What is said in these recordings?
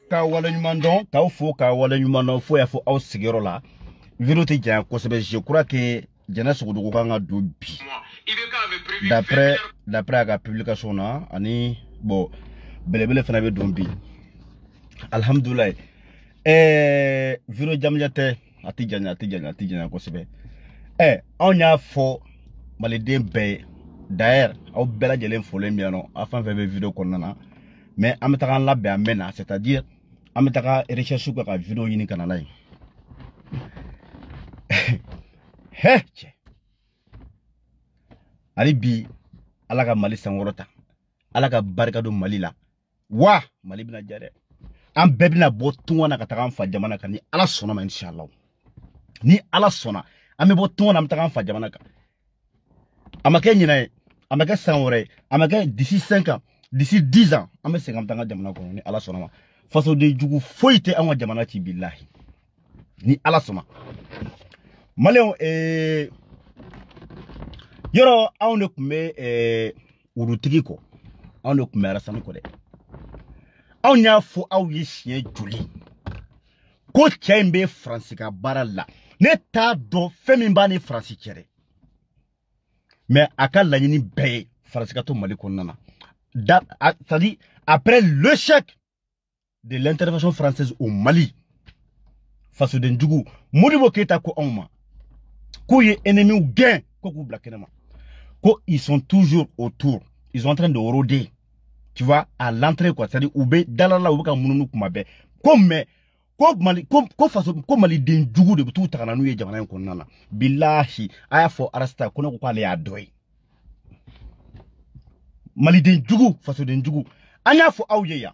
ka wala ɲuman dɔn k'aw fo ka wala ɲuman dɔn fo y'a fɔ aw sigiyɔrɔ la vidéo tɛ janya kosɛbɛ je crois que jɛnɛ sogodogo kan ka don bi d'après a ka publication na ani bon belebele fana bɛ don bi alhamdulillah vidéo jamja tɛ a tɛ janya kosɛbɛ anw y'a fɔ maliden bɛɛ d'ailleurs aw bɛɛ lajɛlen folen bɛ yan nɔ a fɛn fɛn bɛ vidéo kɔnɔna na mais an bɛ taga an labɛn an mɛn na c'est-à-dire an bɛ taga recherche kɛ ka vidéo ɲini ka na n'a ye cɛ hali bi ala ka mali sankɔrɔta ala ka barika don mali la wa mali bɛna ja dɛ an bɛɛ bɛna bɔ tunga na ka taga an fa jamana kan ni ala sɔnna ma inshallah ni ala sɔnna an bɛ bɔ tunga na an bɛ taga an fa jamana kan a ma kɛ ɲinɛ ye a ma kɛ san wɛrɛ ye a ma kɛ d'ici 5 ans d'ici 10 ans an bɛ segin an bɛ taga an ka jamana kɔnɔ ni ala sɔnna ma fasoden jugu foyi tɛ an ka jamana ci bilahi ni ala sɔnna maliyɛnw yɔrɔ anw de tun bɛ wurutigi kɔ anw de tun bɛ Alasani kɔ dɛ anw y'a fɔ aw ye siɲɛ joli ko cɛ in bɛ Faransi ka baara la ne t'a dɔn fɛn min b'a ni Faransi cɛ dɛ mais a ka laɲini bɛɛ ye Faransi ka to Mali kɔnɔna na c'est-à-dire après l'échec de l'intervention française au Mali fasoden jugu Modibo Keïta ko anw ma k'u ye ennemi gɛn ko k'u bila kɛnɛ ma ko ils sont toujours autour ils sont en train de rôder tu vois à l'entrée quoi c'est-à-dire u bɛ dalala u bɛ ka mununu kuma bɛɛ ko mais ko Mali ko faso ko maliden jugu de bɛ t'u ta ka na n'u ye jamana in kɔnɔna na bilahi a y'a fɔ Arasta ko ne ko k'ale y'a dɔ ye maliden jugu fasoden jugu an y'a fɔ aw ye yan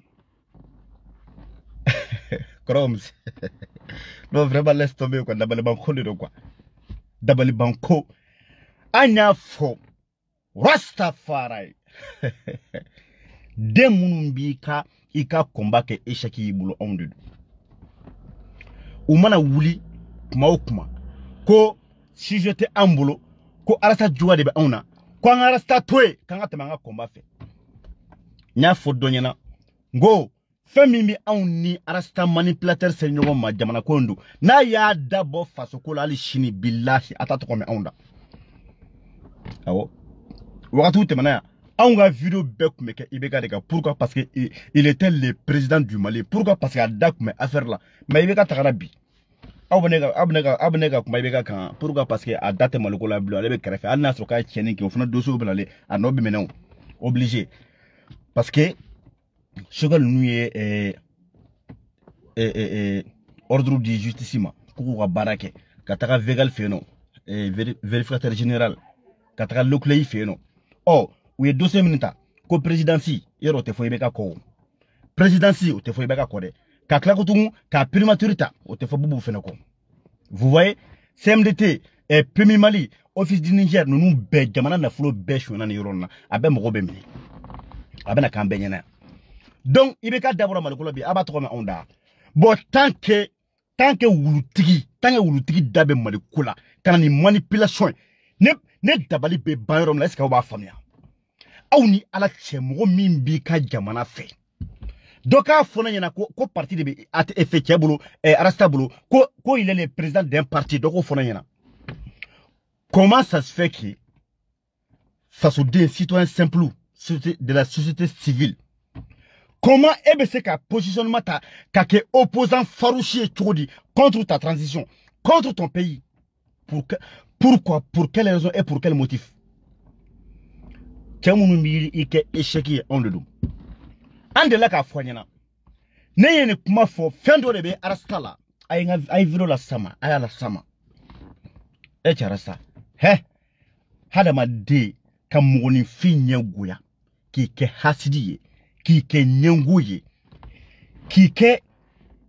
Kroms non vraiment laisse tomber quoi dabalibanko de quoi dabalibanko an y'a fɔ Rastafari den minnu b'i ka i ka combat kɛ échec y'i bolo anw de don u mana wuli kuma o kuma ko sujet tɛ an bolo ko Arasta juguya de bɛ anw na ko an ka Arasta to yen k'an ka tɛmɛ an ka combat fɛ n y'a fɔ dɔ ɲɛna n ko fɛn min bɛ anw ni Arasta manipulateur se ɲɔgɔn ma jamana ko in don n'a y'a dabɔ fasoko la hali sini bilahi a t'a tɔgɔ mɛn anw da awɔ wagatiw tɛmɛna yan anw ka vidéo bɛɛ tun bɛ kɛ IBK de kan pourquoi parce que il était le président du Mali pourquoi parce que a da tun bɛ affaire la mais IBK tagara bi aw bɛ ne ka kuma IBK kan pourquoi parce que a da tɛ Maliko la bilen ale bɛ kɛrɛfɛ hali n'a sɔrɔ k'a ye tiɲɛni kɛ o fana dossier bɛ nalen a nɔ bɛ minɛ o obligé parce que Choguel ninnu ye ordre de justice ma ko k'u ka baara kɛ ka taga Végal fɛ yen nɔ vérificateur général ka taga Leclerc fɛ yen nɔ u ye dossier min ta ko présidence yɔrɔ o tɛ fɔ IBK kɔ o présidence o tɛ fɔ IBK kɔ dɛ ka tila ko tugun ka primature ta o tɛ fɔ Bubu fɛnɛ kɔ vous voyez CMDT Premier Mali office du Niger ninnu bɛɛ jamana nafolo bɛɛ sonyɛna nin yɔrɔ in na a bɛɛ mɔgɔ bɛ minɛ a bɛna k'an bɛɛ ɲɛna donc IBK dabɔra Maliko la bi a b'a tɔgɔ mɛn anw da bon tant que wulutigi da bɛ Maliko la ka na ni manipulation ye ne dabali bɛ ban yɔrɔ min na est-ce que aw b'a faamuya aw ni ala cɛ mɔgɔ min b'i ka jamana fɛ dɔ k'a fɔ ne ɲɛna ko parti de bɛ fɛ cɛ bolo Arasta bolo ko il est le président d'un parti dɔ k'o fɔ ne ɲɛna comment ça se fait que fasoden citoyen simple de la société civile comment e bɛ se ka positionnement ta ka kɛ opposant farouche ye cogo di contre ta transition contre ton pays pourquoi pour quelle raison et pour quel motif cɛ minnu b'i i kɛ échec ye anw de don an delila k'a fɔ ɲɛna ne ye nin kuma fɔ fɛn dɔ de bɛ Arasta la a ye vidéo la sama a y'a la sama cɛ Arasta hadamaden ka mɔgɔninfin ɲɛ goya k'i kɛ hasidi ye k'i kɛ ɲɛngo ye k'i kɛ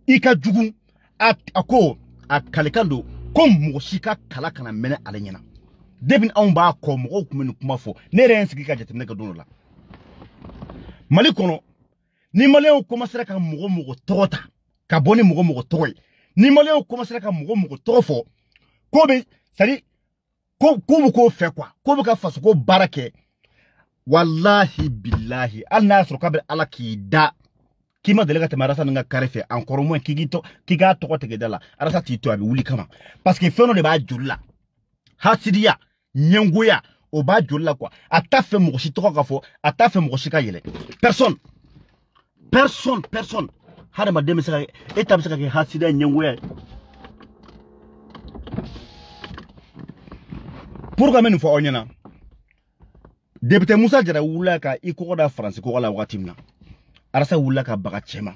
i ka jugu a ko a kalikan don ko mɔgɔ si ka kala kana mɛnɛ ale ɲɛna depuis anw b'a kɔ mɔgɔw tun bɛ nin kuma fɔ ne yɛrɛ ye n sigi ka jateminɛ kɛ don dɔ la Mali kɔnɔ ni maliyɛnw commencera ka mɔgɔ tɔgɔ ta ka bɔ ni mɔgɔ tɔgɔ ye ni maliyɛnw commencera ka mɔgɔ tɔgɔ fɔ ko bɛ c'est-à-dire ko bɛ k'o fɛ quoi ko bɛ ka fasoko baara kɛ wallahi billahi hali n'a y'a sɔrɔ k'a bɛ ala k'i da qui m'a délégué à Arasa n'a carré fait encore moins qui a trop de là. Arasa tito a wuli kama. Parce que fait non de ba djoula. Hasidia, Nyangoya, au bas djoula quoi. A ta fait mochi trop gafo, a ta fait mochi kayele. Personne. Hada ma deme saka etam saka ke Hasidia Nyangoya. Pourquoi même faut onyana? Député Moussa Diarra wula ka iko da France ko la watimna. Arasa wula ka baga chema.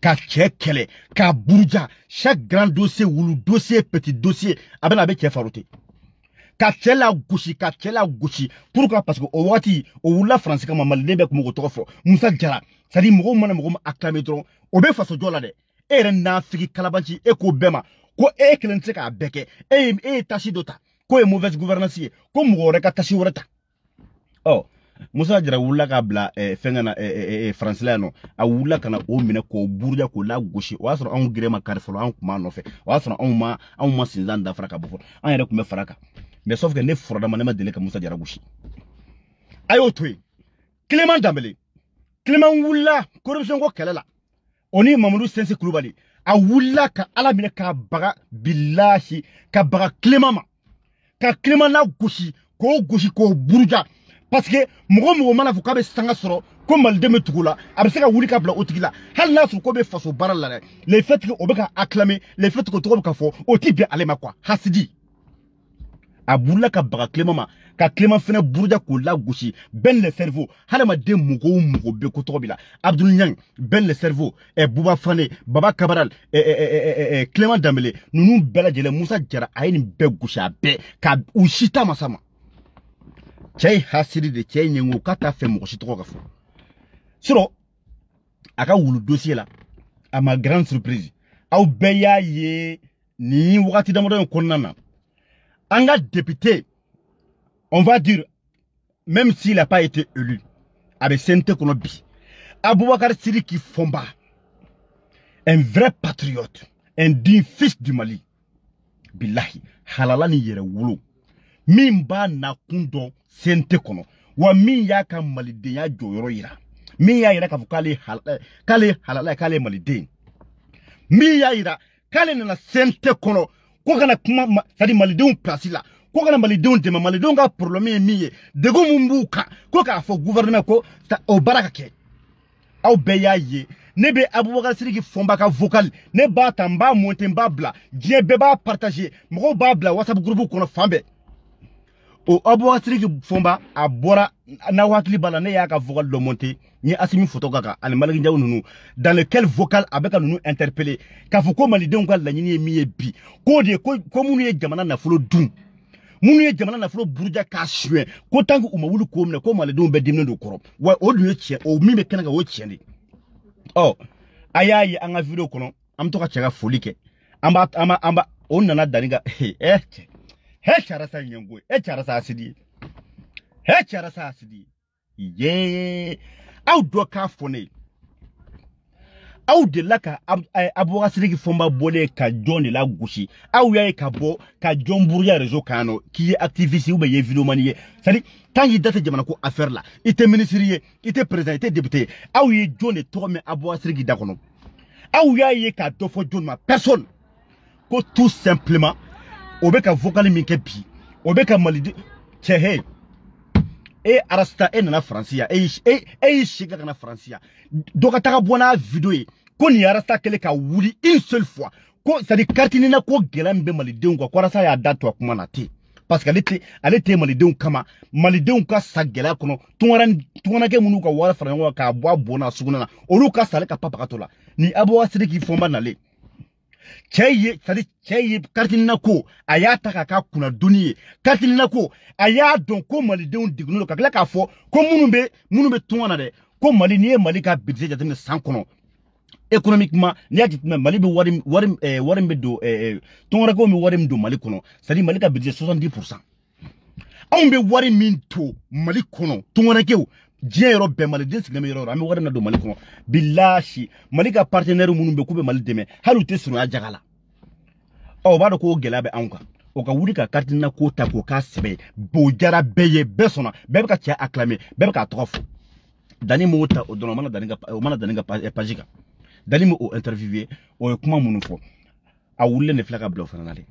Ka kele, ka bourja, chaque grand dossier ou dossier petit dossier abena be farouté. Ka kela gouchi. Pourquoi? Parce que au wati o wula France ka mamal debe ko mo tofo. Moussa Diarra, ça dit mo acclamer trop. O be faso jola de. E ren na fiki kalabanchi e ko bema. Ko e kelente ka beke. E tashi dota. Ko e mauvaise gouvernance. Ko mo reka tashi worata. Oh, Moussa Diarra wula ka bla fengana France la no a wula kana o mine ko burja ko la goshi o asro an grema karfolo an kuma no fe o asro an ma sinzan da fraka bofo an yere kuma faraka mais sauf que ne foroda manema dele ka Moussa Diarra goshi ayo toy Clément Dambélé Clément wula corruption ko kelela oni Mamadou Sense Koulibaly a wula ka ala mine ka baga billahi ka baga Clément na goshi ko burja. Parce que mogo mana fu ka be sanga soro ko malde me tugula abse ka wuli ka bla otigila hal na su ko be faso barala les faits que obeka acclamer les faits que to ka fo o ti be alema quoi hasidi abulla ka baga Clément ka Clément fene burja ko la gouchi ben le cerveau halama de mogo be ko to bila Abdoul Niang ben le cerveau e Bouba Fane Baba Kabaral Clément Dambélé nunu bela jele Moussa Diarra ayini be goucha be ka ushita masama. Chay hasiri de chay nyengo kata fe mo chitoko ka fo. Siro aka wulu dossier là à ma grande surprise. Au beya ye ni wakati damodo konnana. Anga député on va dire même s'il n'a pas été élu avec Sente Konobi. Aboubakar Sidiki Fomba un vrai patriote, un digne fils du Mali. Billahi halala ni yere wulu. Mimba na kundo Sente kono wa min ya ka maliden ya joyoro yira min ya yira ka kale halala kale maliden min ya yira kale na Sente kono ko kana kuma sadi maliden place la ko kana maliden de maliden ga problème miye de go mumbuka ko ka fo gouvernement ko o baraka ke aw be ya ye ne be Aboubakar Sidiki Fomba ka vocal ne ba tamba monter ba bla die be ba partager mo ba bla WhatsApp groupe kono fambe o Aboubakar Sidiki Fomba a bora na wakili bala ne ya ka vocal de monter ni Assimi photo kaka al malaki njaw nunu dans lequel vocal avec nunu interpellé ka fo ko maliden ko la nyini mi bi ko de ko munu ye jamana na folo dum munu ye jamana na folo burja ka suwe ko tangu umawulu ko mne ko maliden be dimne do koro wa o du ye che o mi me kenanga wo che ni oh ayayi anga video kono am to ka chega folike amba on nana daniga charasa nyangwe charasa asidi charasa asidi ye au do ka fone au de la ka Aboubakar Sidiki Fomba bolé ka John de la gouchi au yaye ka bo ka John Bouria réseau kano qui est activiste ou be ye vidéo manié c'est-à-dire quand il date jamana ko affaire là il était ministre il était président il était député au ye John de to me Aboubakar Sidiki dakono au yaye ka do fo John ma personne ko tout simplement obeka vocal mi ke bi obeka malidi chehe et arasta et na francia et chiga na francia doka taka bona vidéo ko ni arasta kele ka wuli une seule fois ko ça dit kartini na ko gelambe malideu ko arasta ya datu kuma na ti parce que elle était malideu kama malideu ka sagela kono tungana ke munu ka wala franga ka bona suguna olu ka sale ka papa katola ni Aboubakar Sidiki Fomba nale Cheye, ça dit cheye kartina ko ayata kaka kuna duniye kartina ko aya don ko malideu digno ka kala ka fo ko munu be tungana de ko mali ni mali ka budget jatine san kono économiquement ni ajitme mali be warim be do tungara ko mi warim do mali kono ça dit mali ka budget 70% on be warim min to mali kono tungara ke Dieu be mali den sigame yoro ami warim na do mali kono billahi mali ka partenaire munu be kube mali deme halu te sunu ajagala o ba do ko gelabe anka o ka wuri ka kartina ko ta ko ka sebe bo jara beye besona bebe ka tia acclamer bebe ka trofo Dani mo ta o don mana daninga pajika. Dani mo o interviewé o kuma munu fo. A wulle ne flaka blo fana nale.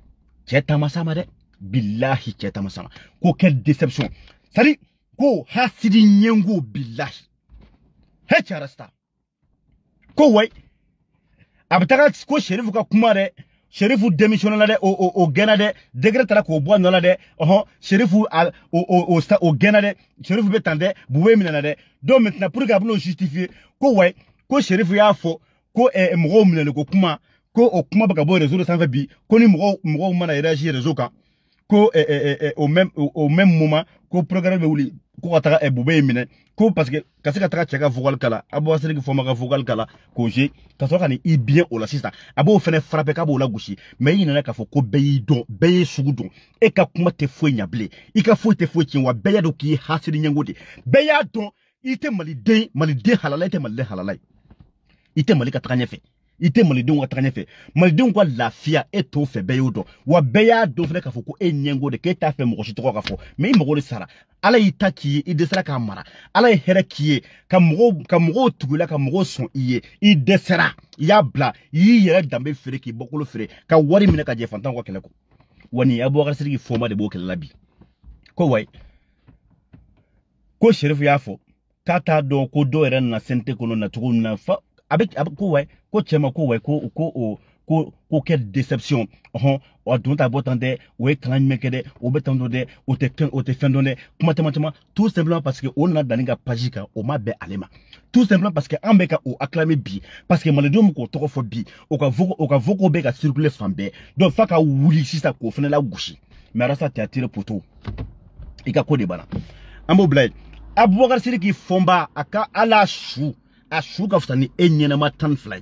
Cheta masama de billahi cheta masama. Ko quelle déception. Sari ko hasidi nyengo billahi. He charasta. Ko way abtaka ko sherifu ka kuma de sherifu démissionné de o gena de degré tala ko bo nola de sherifu o gena de sherifu betande buwe minana de donc maintenant pour que nous justifier ko way ko sherifu ya fo ko mgo minana ko kuma ko o kuma baka bo réseau sans bi ko ni mgo mana réagir réseau ka ko au même moment ko programme wuli ko ataka buwe minana ko parce que kasi ka taka cheka vocal kala abo asiri ki forma ka vocal kala ko je kaso ka ni i bien o la sista abo fene frapper ka bo la gushi mais yi nana ka fo ko beyi don beyi sugu don e ka kuma te fo nyable i ka fo te fo chinwa beya do ki hasiri nyangode beya don ite malide halala ite malide halala ite malika taka nyefe ite malide wa taka nyefe malide kwa lafia eto fe beyo don wa beya don fene ka fo ko e nyangode ke ta fe mo shi to ka fo mais mo go sara ala ita kiye i desera ka mara ala here kiye ka mgo tugula ka mgo son iye i desera ya bla yi yere dambe fere ki bokolo fere ka wari mine ka je fantan ko kele ko wani abo ga sirgi foma de bo kele labi ko way ko sherifu ya fo kata do ko do ere na sente ko na tugu na fa avec ko way ko chema ko way ko quelle déception o don ta botande o eklan mekede o betando de o te fendone kuma tema tout simplement parce que on a daninga pajika o ma be alema tout simplement parce que ambeka o acclamer bi parce que maledom ko toko fo bi o ka voko be ka circuler fambe donc fa ka wuli sista ko fene la gushi mais rasa te attirer poto ika ko de bana ambo blade abouakar siri ki fomba aka ala shu ka futani enyena ma tan fly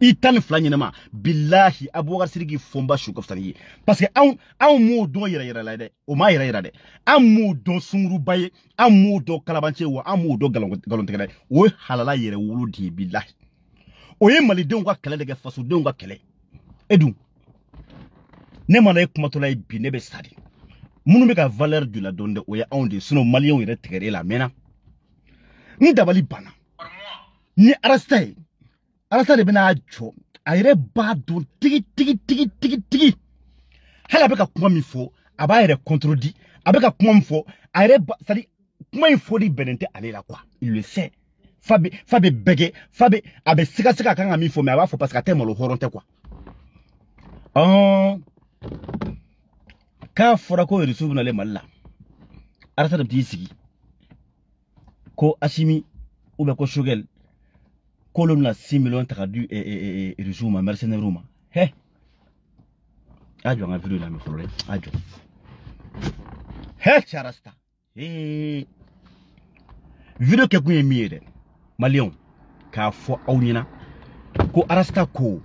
itan flanye nama billahi abouakar sirigi fomba shuka ftani parce que an mo don yera la de o ma yera de an mo don sunguru baye an mo don kalabanche wa an mo don galon tegale o halala yere wulu di billahi o ye mali den kwa kele de faso den kwa kele edu ne mana e kuma to la bi ne be sadi munu be ka valeur du la donde o ya on de sinon malien yere tegere la mena ni dabali bana ni arasta de bena ajo ayre ba do tigi hala beka kuma mi fo aba ayre contredit abeka kuma mi fo ayre sadi kuma info di benente alela quoi il le sait fabe bege fabe abe sika kanga mi fo mais aba fo parce que tellement le horonte quoi ka fora ko risu na le malla arasta de sigi ko asimi ou be ko shugel kolom na 6 millions taka du resuma mercenaire ruma he ajo nga video la me folore ajo he charasta video ke kunye miede malion ka fo awnina ko arasta ko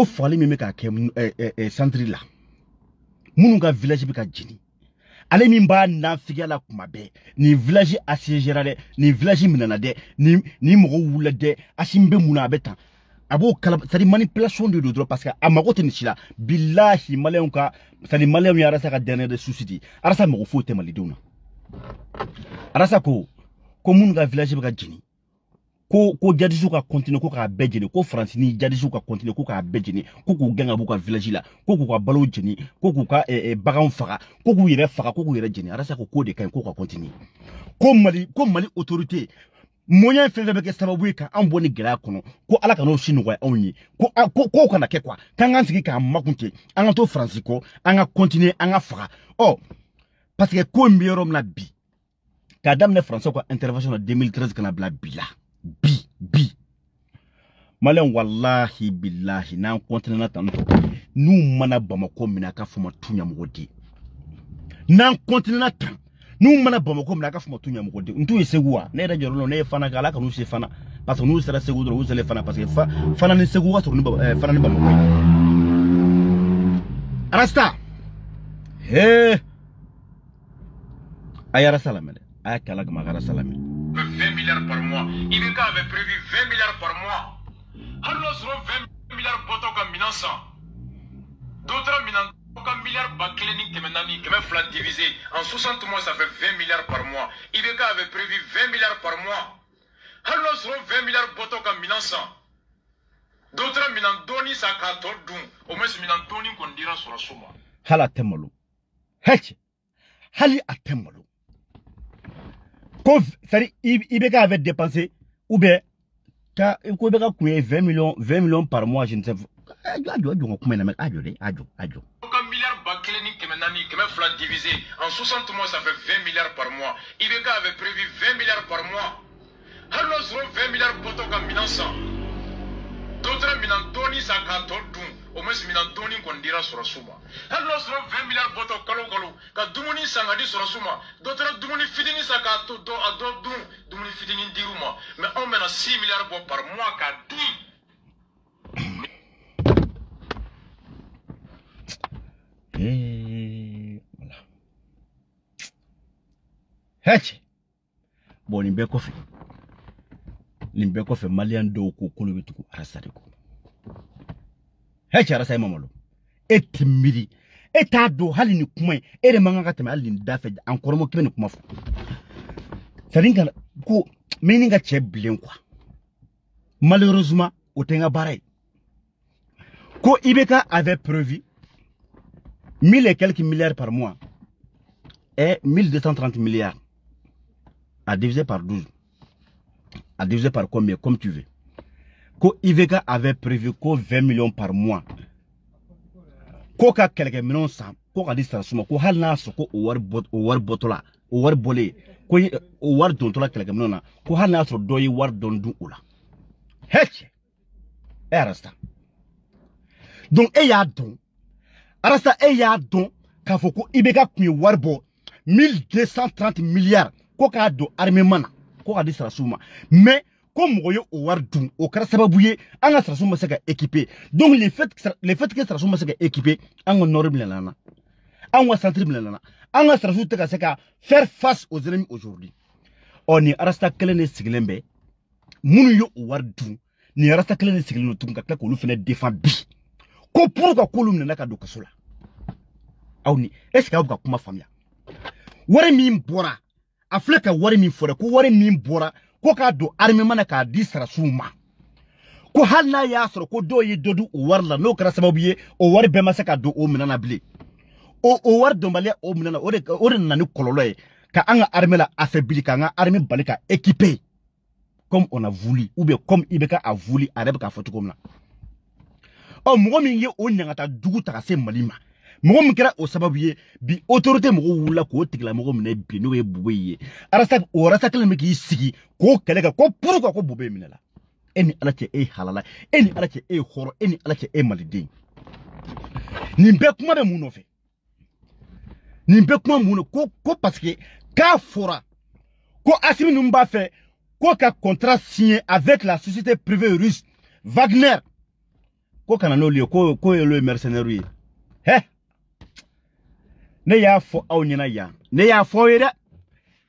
fali me ka ke centre la munu ga village bi ka jini ale min ba na figala kuma be ni village assiégera de ni village minana de ni mogo wula de asimbe muna beta abo kala c'est manipulation de droit parce que amago tenishila billahi malien ka c'est malien ya rasa ka dernier de souci arasa mogo fo te maliduna arasa ko mun ga village bi ka jini ko jadisu ka continuer ko ka bejini ko France ni jadisu ka continuer ko ka bejini ko ganga bu ka village la ko ka balo jini ko ka bagan faga ko yere faga ko yere jini arasa ko de kan ko ka continuer ko mali autorité moyen fere be ke sababu ka an boni gira kono ko ala kana o shinu wa onyi ko kana ke kwa kan an sigi ka makunte an to France ko an ga continuer an ga faga parce que ko mbiyorum na bi ka damne France ko intervention en 2013 kana bla bila bi malen wallahi billahi na continue na tanto nu mana bamako mina ka fuma tunya mugodi na continue na tan nu mana bamako mina ka fuma tunya mugodi ntu yeseguwa ne da jorolo ne fana kala ka nu se fana parce que nu sera segudro u sele fana parce que fana ni seguwa to fana ni bamako arasta ayara salamede ayakala ga magara salamede 20 milliards par mois. Ibeka avait prévu 20 milliards par mois. Alors, nous avons 20 milliards pour ton minançant. D'autres minançants, un milliard bas clinique qui est flat divisé. En 60 mois, ça fait 20 milliards par mois. Ibeka avait prévu 20 milliards par mois. Alors, nous serons 20 milliards boto comme 1900. D'autres minan doni sa kato dun. Au moins, minan doni qu'on dira sur la somme. Hala temolo. Heche. Hali atemolo. Quand Ibeka avait dépensé, ou bien, quand Ibeka coûtait 20 millions par mois, je ne sais pas. Milliards Bakleni Kemenani, Kemefla divisé en 60 mois, ça fait 20 milliards par mois. Ibeka avait prévu 20 milliards par mois. Alors, nous serons 20 milliards boto comme 1900. D'autres minan doni sa kato dun. Au moins, minan doni qu'on dira sur la somme. Alors, nous serons 20 milliards boto kalo kalo. Ka dumuni sangadi sur la somme. D'autres dumuni fidini sa kato do ado dun. Dumuni fidini diruma. Mais on mène 6 milliards boto par mois ka dun. Voilà. Heche. Bon, Limbeko fait malien do ko kolobetuku arasareko. Heche arasay mamalo. Et timidi. Et do halini kuma et de manga katema halini dafe encore mo kibeni kuma fu. Salinga ko meninga cheblen quoi. Malheureusement, otenga baray. Ko Ibeka avait prévu 1000 et quelques milliards par mois et 1230 milliards à diviser par 12. À diviser par combien, comme tu veux. Ko Ibeka avait prévu ko 20 millions par mois. Ko ka quelques millions sans, ko ka distraction, ko halna so ko war botola, war bolé, ko war dontola quelques millions na, ko halna so doyi war dondu ula. Heche. Arasta. Donc e ya don. Arasta e ya don ka foko Ibeka kuni warbo 1230 milliards ko ka do armement na. Mais comme vous au Wardou, au Karasababouye, en a sera équipé. Donc les faits que sera équipé, en honorable lana, en wa centrible lana, en a sera faire face aux ennemis aujourd'hui. On y arresta Kelene Siglembe, Mounou au Wardou, ni arresta Kelene Sigleno Tunka, qu'on nous fait défendre. Ko pourquoi columne n'a qu'à do Kasola. Auni, est-ce qu'il y a kuma famille? Waremim Bora. Afleka wari min fora ko wari min bora ko ka do armement na ka di sarasuma ko halna ya soro ko do yi dodu o warla no kara sababu ye o wari be masaka do o minana bile o war do male o minana o de nani kololo e ka anga armée la affaibli ka anga armée balika équipé comme on a voulu ou bien comme Ibeka a voulu arab ka foto comme na o mo min ye o nyangata dugu ta se malima mo mkira o sababu ye bi autorité mo wula ko tigla mo mne bi no e buwe arasa o rasa kala meki sigi ko kelega ko pourquoi ko bube minela eni alache e halala eni alache e khoro eni alache e malide nimbe kuma be muno fe nimbe kuma muno ko parce que ka fora ko asimi numba fait ko ka contrat signé avec la société privée russe Wagner ko kanano liyo ko le mercenaire he ne ya fo aw nyina ya ne ya fo yeda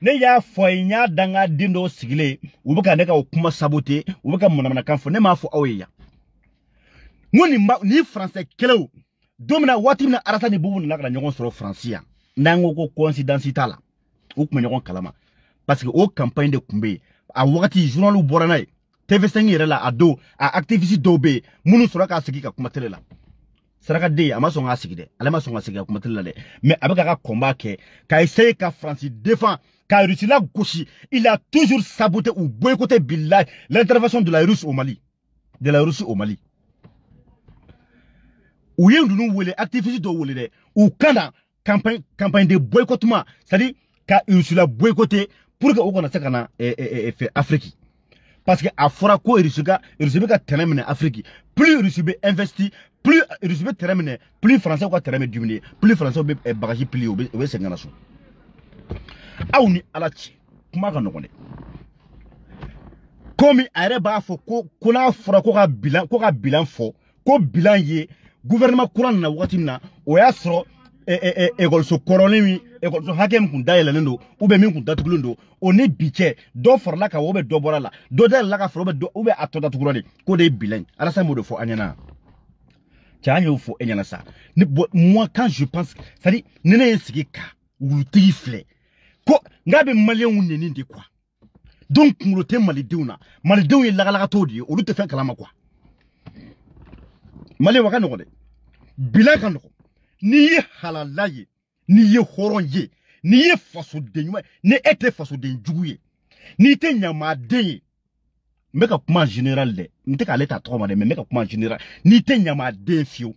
ne ya fo nya danga dindo sigile ubuka ne ka kuma saboter ubuka monamana kanfo ne ma fo aw ya ngoni ni français kelew domina watimna arata ni bubu na kala nyon soro francia nango ko coïncidence itala o kuma nyon kalama parce que au campagne de kumbe a wakati journal u boranay TV5 yere la ado a activiste dobe munu soro ka sigi ka kuma tele la Saraka de amason a sigide alama son a sigide kuma tele la de mais avec ka combat ke ka essayer ka France défend ka Russie la gauche il a toujours saboté ou boycotté billahi l'intervention de la Russie au Mali ou yen dunu wele activiste do wele de ou kana campagne de boycottement c'est-à-dire ka Russie la boycotté pour que on connaisse kana fait Afrique. Parce que à fora ko Russie ka terminer Afrique plus Russie be investi plus Russie be terminer plus français ko terminer diminuer plus français be bagage plus o be sengana so awni alachi kuma ka nokone komi areba fo ko na fora ko ka bilan fo ko bilan ye gouvernement courant na wakati na o ya soro école so korolemi école so hakem kun dayelendo ou be min kun datuglundo oni biche do forla ka wobe do borala do del la ka frobe do ou be atoda tugulode ko de bilan ala sa modo fo anyana tianyo fo anyana sa moi quand je pense ça dit nene siki ka ou tifle ko ngabe malien neni de quoi donc kulo te malideuna malideun ye lagalaga to di olu te fen kalama quoi malien waka no de bila kan no ni ye halalaye ni ye horon ye ni ye faso de nyuma ni ete faso de jugu ye ni te nyama de meka kuma général de nte ka leta trop de meka kuma général ni te nyama de fio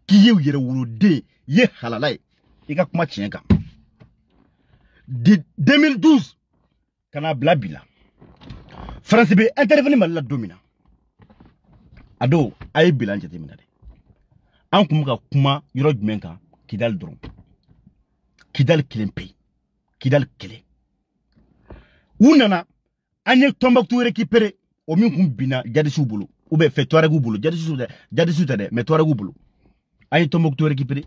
ki ye yere wuro de ye halalaye ika kuma tienka de 2012 kana blabila France be intervenir mal domina ado ay bilan jete mina de an kuma ka kuma yoro jumenka kidal dron kidal kilempe kidal kele unana anye Tombouctou récupérer o min kum bina jadisu bulu ou be fait toaregu bulu jadisu tade mais toaregu bulu anye Tombouctou récupérer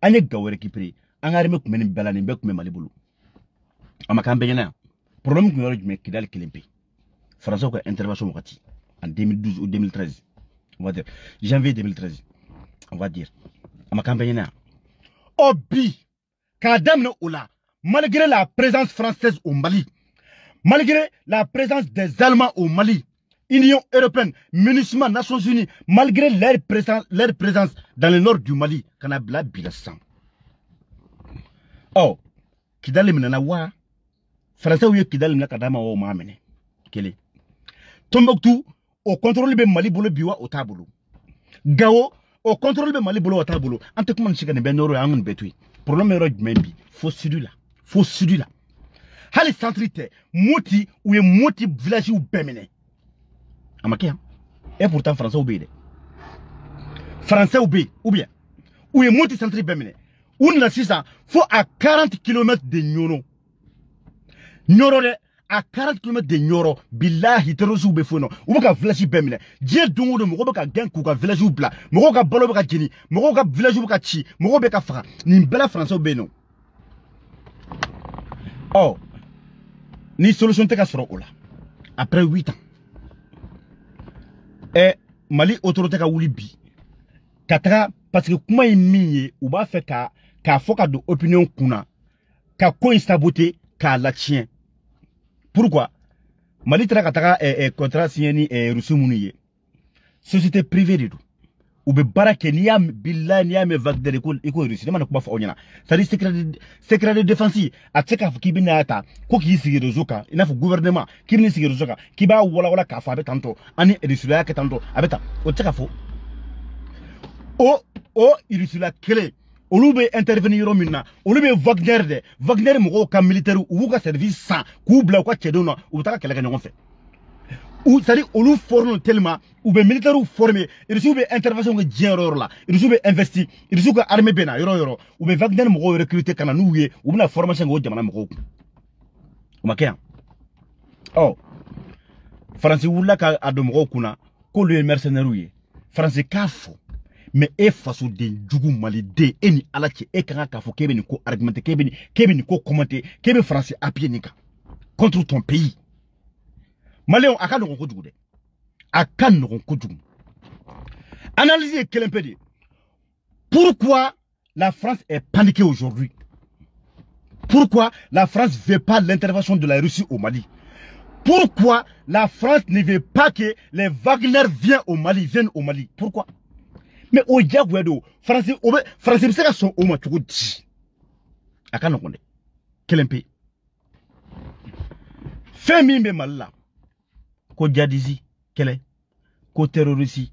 anye gaw récupérer angare me kumeni belani be kumeni mali bulu amaka mbeyena problème ko yoro jume kidal kilempe France ko intervention wakati en 2012 ou 2013 on va dire janvier 2013 on va dire amaka mbeyena obi kadam no ola malgré la présence française au Mali, malgré la présence des Allemands au Mali, Union européenne, MINUSMA, Nations Unies, malgré leur présence dans le nord du Mali, Kanabla Bilassan. Oh, Kidali Minanawa, Français ou Kidali Nakadama ou Mamene, Kele. Tombouctou, au contrôle de Mali Bolo Biwa au tableau. Gao, au contrôle de Mali Bolo au tableau. En tout cas, je suis Benoro et Angon Betui. Problème est Membi, faut celui-là. Faut celui-là. Hali centrité, moti ou un moti village ou bémene. Amaké, et pourtant français obéit. Français obéit, ou bien. Ou un moti centré bémene. Ou n'a ça, faut à 40 km de Nyoro. Nyoro à 40 km de Nyoro, billahi terosu befono. Ou ka village bémene. Dieu dongo de moko ka gen kuka village ou bla. Moko ka bolo ka geni. Moko ka village ou ka chi. Moko ka fra. Ni bela français obéit non. Oh, ni solution te ka soro ola. Après 8 ans. Et Mali autorité ka wuli bi. Katara parce que kuma yimiye ou ba fait ka foka de opinion kuna. Ka ko instabilité ka la tien. Pourquoi? Mali tra katara contrat signé ni Russie muniye. Société privée de tout. Ou be barake ni yam billahi ni yam Wagner iko Russie ne man ko ba fa onyana c'est secret de défense a tseka ki binata ko ki sigi rezoka ina fu gouvernement ki ni sigi rezoka ki ba wala ka fa be tanto ani Russia ka tanto abeta o tseka fo o Russia kele olu be intervenir o minna olu be Wagner mo ka militaire ou ka service sans ku bla ko chedo no u ta ka kele ka ngon fe ou c'est-à-dire olu forme tellement ou be militaire ou formé ils sont be intervention que généraux là ils sont be investi ils sont que armée bena yoro ou be Wagner mo recruter kana nouye ou na formation go jamana mo ko makia oh France wula ka adom ko kuna ko le mercenaire France kafo mais e faso de jugu Mali de eni alache e kan ka fo kebe ni ko argumenter kebe ni ko commenter kebe France appuyé nika contre ton pays. Maléon a quand on de a quand on analyser quel peu. Pourquoi la France est paniquée aujourd'hui? Pourquoi la France ne veut pas l'intervention de la Russie au Mali? Pourquoi la France ne veut pas que les Wagner viennent au Mali? Pourquoi? Mais au Diagouedo, Français sont au Matourou. A quand on est quel peu? Fait mime mal là. Ko jadizi kele ko terroriste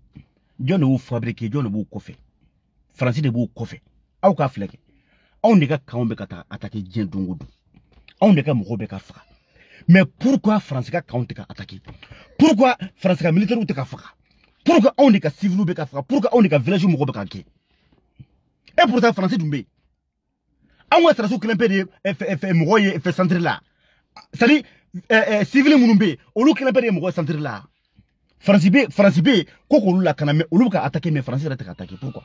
jone wo fabriquer jone wo ko fe français de wo ko fe aw ka fleke aw ne ka kaombe kata attaquer dien dongodu aw ne ka mo be ka fra mais pourquoi français ka kaonte ka attaquer pourquoi français ka militaire te ka fra pourquoi aw ne ka civil be ka fra pourquoi aw ne ka village mo be ka ke et pourtant français dumbe aw wa tra so klempe de f mo ye f centre là c'est-à-dire civil munumbe olu kele pe de mo centre là France B ko la kana me olu ka attaquer mais France rete ka attaquer pourquoi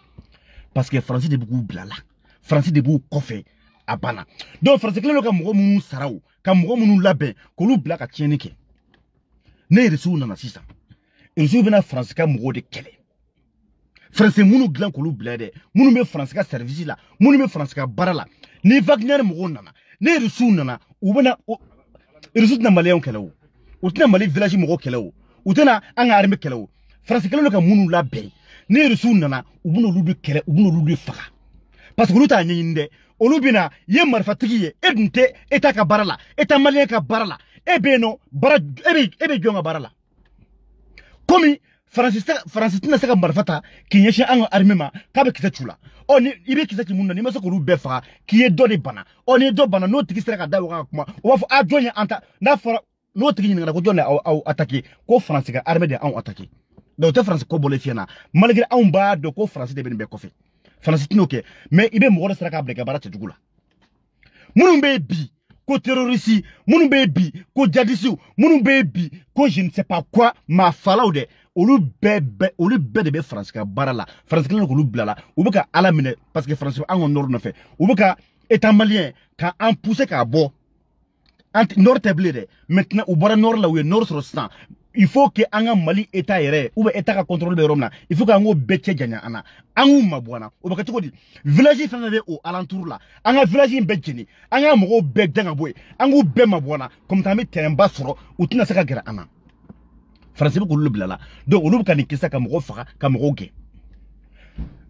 parce que France de beaucoup blala France de beaucoup kofé abana donc France kele ka mo mu sarao ka mo mu labe ko lu blaka tieni ke ne resu na sisa resu bena France ka mo de kele France munu glan ko lu blade munu me France ka service là munu me France ka barala ni Wagner mo nana ne resu nana u bena irusut na malien kelawo u tena mali village mo kelawo u tena anga arme kelawo France kelawo ka munu la be ni irusut nana u bena ludu kele u bena ludu faka parce que luta nyinde olu bina ye marfa tigiye edunte eta ka barala eta malien ka barala ebeno bara ebe jonga barala komi France tina saka marfata kinyeshi anga arme ma kabe kitachula oni ibe kitachi munna ni masoko lu befa kiye do de bana oni do bana no tigi sera ka dawo ka kuma o wafo a jonya anta na fara no tigi ngana ko jonna au attaquer ko France ka arme de en attaquer donc te France ko bolé fiena malgré on ba de ko France de ben be ko fe France tino ke mais ibe mo wala sera ka breka bara tjugula munun be bi ko terroriste munun be bi ko jadisi munun be bi ko je ne sais pas quoi ma falaw de olu bɛɛ de bɛ France ka baara la France kelen k'olu bila la u bɛ ka ala minɛ parce que France an ka nord nɔfɛ u bɛ ka état malien ka an pousser k'a bɔ nord tɛ bilen dɛ maintenant u bɔra nord la u ye nord sɔrɔ sisan il faut que an ka Mali état yɛrɛ ou bien état ka contrôle bɛ yɔrɔ min na il faut que an k'o bɛɛ cɛ janya an na an k'u mabɔ an na o bɛ kɛ cogo di village fɛn fɛn bɛ o alentour la an ka village in bɛɛ jeni an ka mɔgɔw bɛɛ gɛn ka bɔ yen an k'u bɛɛ mabɔ an na comme ça an bɛ terrain ba sɔrɔ u tɛna se ka gɛrɛ an na France be ko lu bila la donc olu ka ni kisa ka mɔgɔ faga ka mɔgɔ gɛn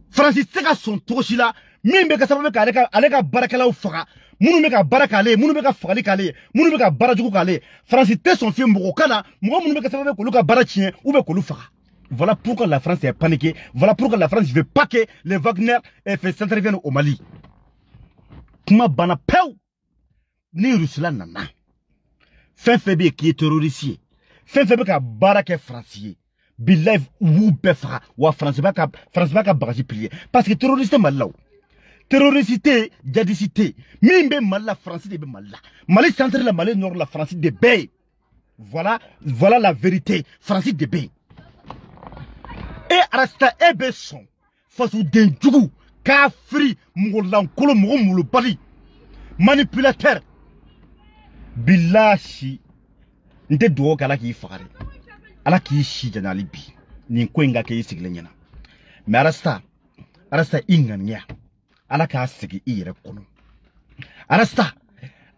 France se ka son togosi la min be ka sababu ka ale ka barakɛlaw faga minnu be ka baara k'ale minnu be ka fagali k'ale minnu be ka baara jugu k'ale France tɛ sɔn fiye mɔgɔ kana mɔgɔ minnu be ka sababu k'olu ka baara tiɲɛ ou bien k'olu faga. Voilà pourquoi la France est paniquée. Voilà pourquoi la France ne veut pas que les Wagner s'interviennent au Mali. Kuma bana pew ni Rusla nana fin febe qui est terroriste fin febe ka baraka français billahi ou befra wa France ba ka bagaji plier parce que terroriste malaw terroriste jadicité mimbe malla France de be malla Mali centre la Mali nord la France de bay voilà la vérité France de bay et arasta ebeson fasu denjugu kafri mugolan kolo mugumulu bali manipulateur billahi nte do kala ki fagare ala ki shi janali bi ni ko nga ke sigle nyana mais arasta ingania ala ka sigi ire kono arasta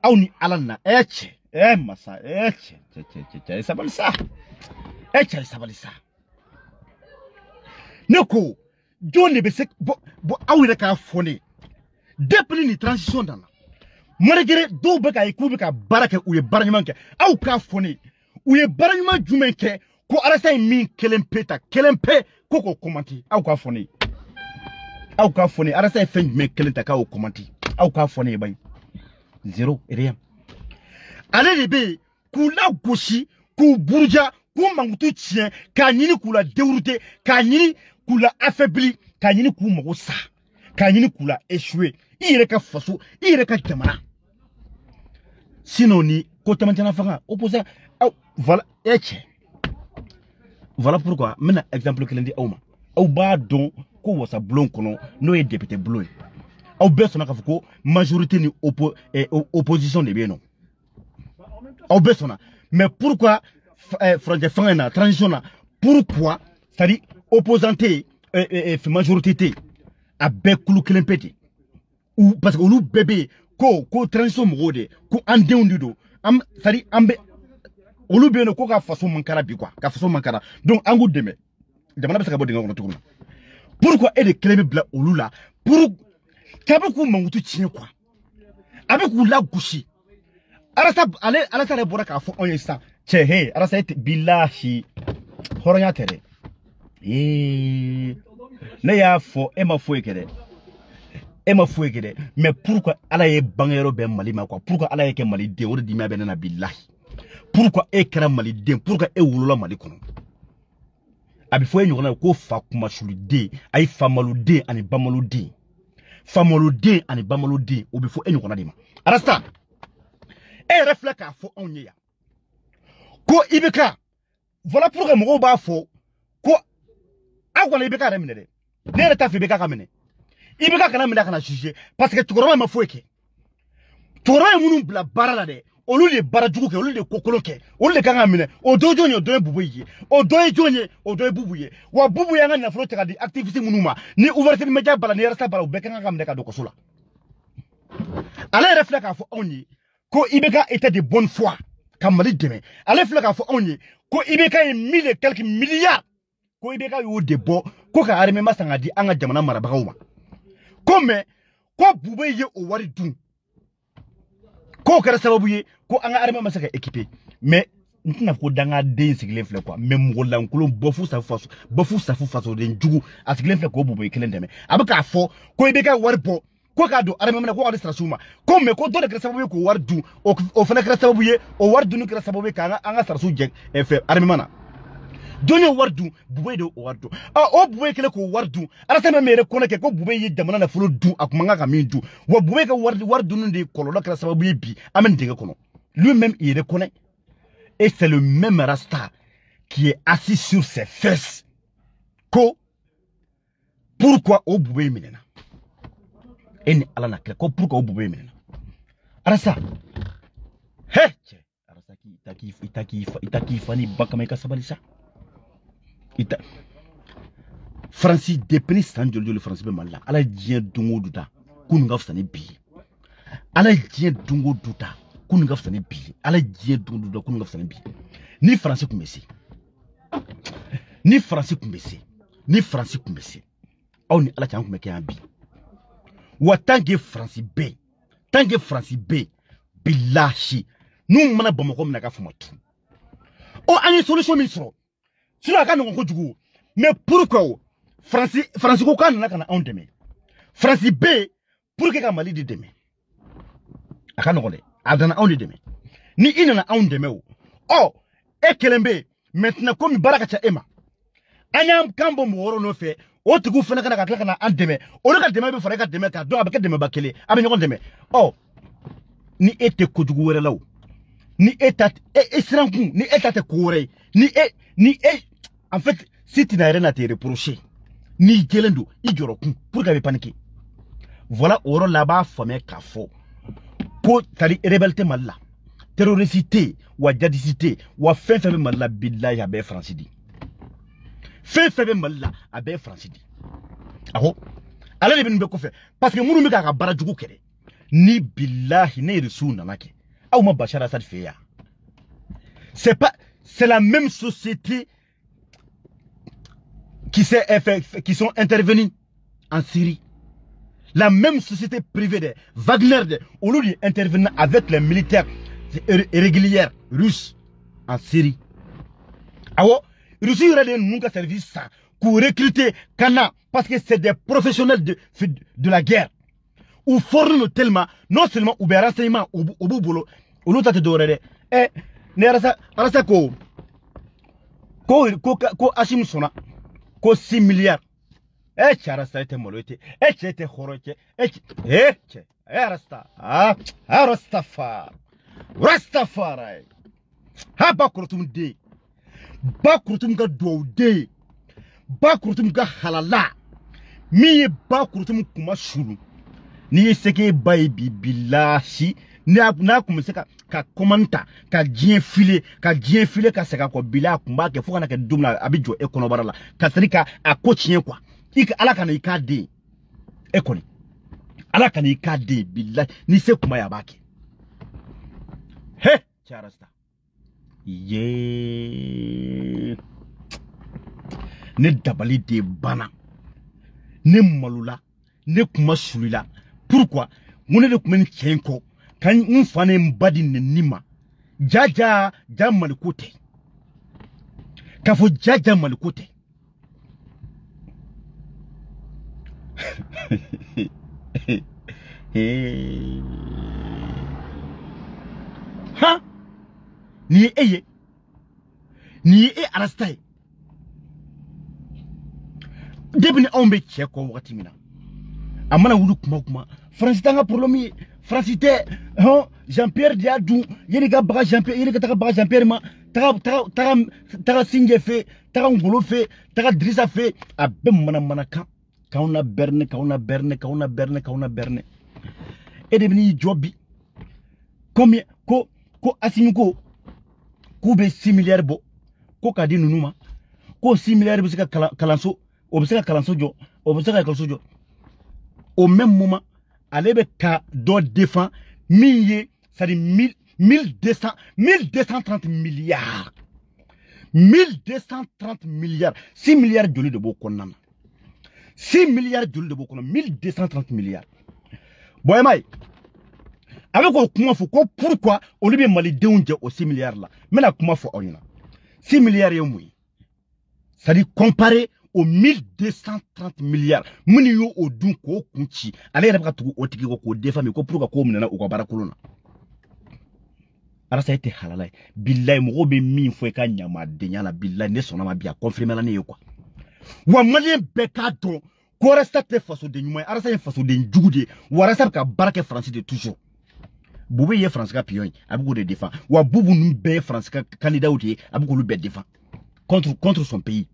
awni alanna eche masa eche sabalisa neko jone be sek bo awire ka fone depuis ni transition dana malgré do be ka ikubi ka baraka uye baranyman ke aw ka fone uye baranyman jumenke ko arasa min kelempe ko commenter aw ka fone arasa fen men kelenta ka o commenter aw ka fone bay zéro rien ale de be ku la goshi ku burja ku mangutu tien ka nyini ku la dérouter ka nyini ku la affaibli ka nyini ku mago sa ka nyini ku la échouer ire ka faso ire ka jamana sinon ni ko tamantana fanga opposant voilà pourquoi maintenant exemple que l'on dit au bas don ko wasa blon kono no est député blon au besona ka fuko majorité ni opposition de bien non au besona mais pourquoi frontière fanga transition na pourquoi c'est-à-dire opposanté majorité a bekulu kelempeti ou parce que lu bébé ko transition mode ko ande undido am c'est-à-dire ambe olu beno ko ka façon mankara bi quoi ka façon mankara donc angu deme jamana be saka bo dinga ko tukuna pourquoi et de clé bla olu la pour kabe ko mangutu tien quoi avec ou la gouchi arasa le bora ka fo on instant che he arasa billahi horonya tere ne ya fo e ma fo ekede mais pourquoi ala ye bangero be Mali ma quoi pourquoi ala ye ke Mali de wori di ma be na billahi pourquoi e kera Mali den pourquoi e wolola Mali kono abi fo e nyona ko fa kuma shulude ay famalude ani bamalude obi fo e nyona de ma arasta e refleka fo onye ya ko ibeka voilà pourquoi mo ba fo ko agona ibeka remine de ne reta fi ibeka kamene ibeka kana mina kana juger parce que tukoro ma fo eke tukoro munu bla barala de olu le barajugu ke olu le kokolo ke olu le kanga mine o dojo nyo do bubuye o do jonye o do bubuye wa bubuye nga na fro teka di activité munuma ni ouverture media bala ni resta bala be kanga kamne ka do kosola ala refleka fo onyi ko Ibeka était de bonne foi comme Mali demain allez faire ka fo onye ko Ibeka est 1000 et quelques milliards ko Ibeka yo de bo ko ka arme masanga di anga jamana marabagauma comme ko bube ye o wari dun ko kara sababu ye ko anga arme masaka équipé mais ntina ko danga den sigle fle quoi même ngola nkulum bofu safu faso den jugu asigle fle ko bube kelen deme abaka fo ko Ibeka wari bo ko ka do arme mana ko wari strasuma ko me ko do de kara sababu ye ko wari dun o fana kara sababu ye o wari dun kara sababu ye ka anga strasu je fe arme mana donne wardu bubé do wardu o bubé kele ko wardu ala sama mere kona ke ko bubé ye jamana na fulu du akumanga ka min du wa bubé ka wardu ndi kolola kala sababu ye bi amen dege kono lui-même il reconnaît et c'est le même Rasta qui est assis sur ses fesses ko pourquoi o bubé minena eni ala na ko pourquoi o bubé minena ala ça he ala ça ki itaki fani bakama ka sabalisa ita Francis depeni sanjolo le France be malla ala jien dungo duta kun ngaf sane bi ala jien dungo duta kun ngaf sane bi ala jien dungo duta kun ngaf sane bi ni France kumbesi ni France kumbesi aw ni ala chan kumbeke ambi wa tange France B billahi nous mana bamako mna ka fumatu o ani solution ministre si la ka ko jugu mais pourquoi France ko kan na kana on deme France B pour que ka Mali de deme aka no le adana on deme ni ina na on deme o e kelembe maintenant comme baraka cha ema anyam kambo mo woro no fe o tugu fana kana ka kana on deme o ka deme be fara ka deme ka do abaka deme bakele abe nyoko deme o ni ete ko jugu were law ni état et sranku ni état te kouré ni en fait si tu n'as rien à te reprocher ni gelendo idjoroku pour que paniquer voilà oro là-bas famé kafo pour tali rebelté malla terrorisité ou djihadicité ou fin malla billahi abe francidi fin malla abe francidi aho ala le bin be ko fe parce que muru mi ka bara jugu kere ni billahi ne resuna nake ma Bachar Assad fait. C'est la même société qui sont intervenus en Syrie. La même société privée de Wagner, au lieu d'intervenir avec les militaires irréguliers russes en Syrie. Alors, Russie aurait des service ça pour recruter Kana parce que c'est des professionnels de la guerre. Ou fournissent tellement, non seulement ou bien renseignement au boulot. Olu tate dorere ne arasa ko Hashim sona ko 6 milliards charasa ete molote ete khoroche Rastafari ha bakurtum de bakurtum ga dowde bakurtum ga halala mi bakurtum kuma shulu ni seke baby billahi na commencé ka commenta ka djien filer ka seka ko bila kumba ke fokana ke dumla abijo ekono barala ka sarika a ko tien quoi ik ala kana ikade ekoni ala kana ikade billahi ni se kuma ya baki he charasta ye ne dabali de bana ne malula ne kuma sulila pourquoi mon ne kuma ni tienko kan mfane mbadi nima jaja malikote kafo jaja malikote ha ni arastai debni ombe cheko wakati mina amana wudu kuma France tanga problème France te Jean-Pierre Diadou yeni ga baga Jean-Pierre yeni ga taga baga Jean-Pierre ma taga singe fe taga ngolo fe taga Drissa fe abem mana kauna berne et devenu jobi combien ko asinuko ko be 6 milliards bo ko kadi nunuma ko 6 milliards bisika kalanso obisika kalanso jo au même moment allez ka do défend milliers ça dit 1230 milliards. 1230 milliards. 6 milliards de de Bokonana. 6 milliards de Bokonana. 1230 milliards. Bon, avec comment faut pourquoi au lieu de Mali de 6 milliards là. Mais là, comment faut 6 milliards et moins. Ça dit comparé aux 1230 milliards. Munio au dunko kunchi. Allez, il y a au tiki au défa, mais pourquoi comme nana au barakolona. Alors ça a été halalai. Billahi mo be min fo ka nyama de nyala billahi ne sona ma bia confirmer la ne quoi. Wa malien beka don ko resta te faso de nyuma. Alors ça y faso de njugude. Wa resta ka barake français de toujours. Boubé ye France ka pion abugo de défend. Wa boubou nous be France ka candidat outi abugo lu be défend contre son pays.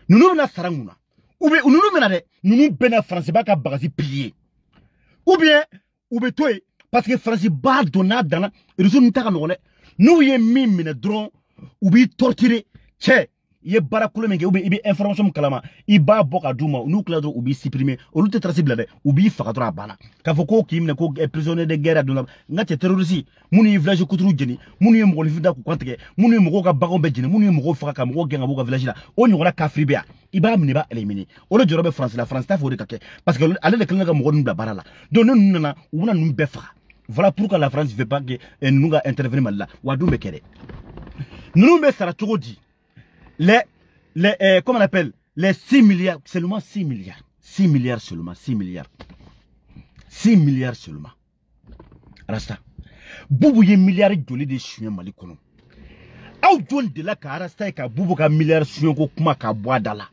Nous nous na saranguna. Ou bien nous nous menade nous bena France ba ka bagazi pilier. Ou bien toi parce que France ba donna dans la réseau nous ta nous y mine drone ou bi torturer che ye barakolo menge ou bi information kalama iba boka duma nous cladro ou bi supprimer ou te tracible de ou bi fakadra bana ka foko ki mine ko prisonnier de guerre donna ngate terroriste muni village kuturu jeni muni mo lifida ko kwanteke muni mo ka bago be jeni muni mo faka mo genga bo ka village la o nyola ka fribia iba mine ba éliminer o le jorobe France la France ta fo de kake parce que aller le kelanga mo ndu barala donc nous nana ou nous befa. Voilà pourquoi la France ne veut pas que nous intervenir là. Wadou Mekere. Nous mais ça trop dit. Comment on appelle les 6 milliards, seulement 6 milliards. 6 milliards seulement, 6 milliards. 6 milliards seulement. Rasta. Boubou yé milliards de chouins malikono. Aou douane de la ka rasta et ka boubou ka milliards chouins ko kuma ka bois dala.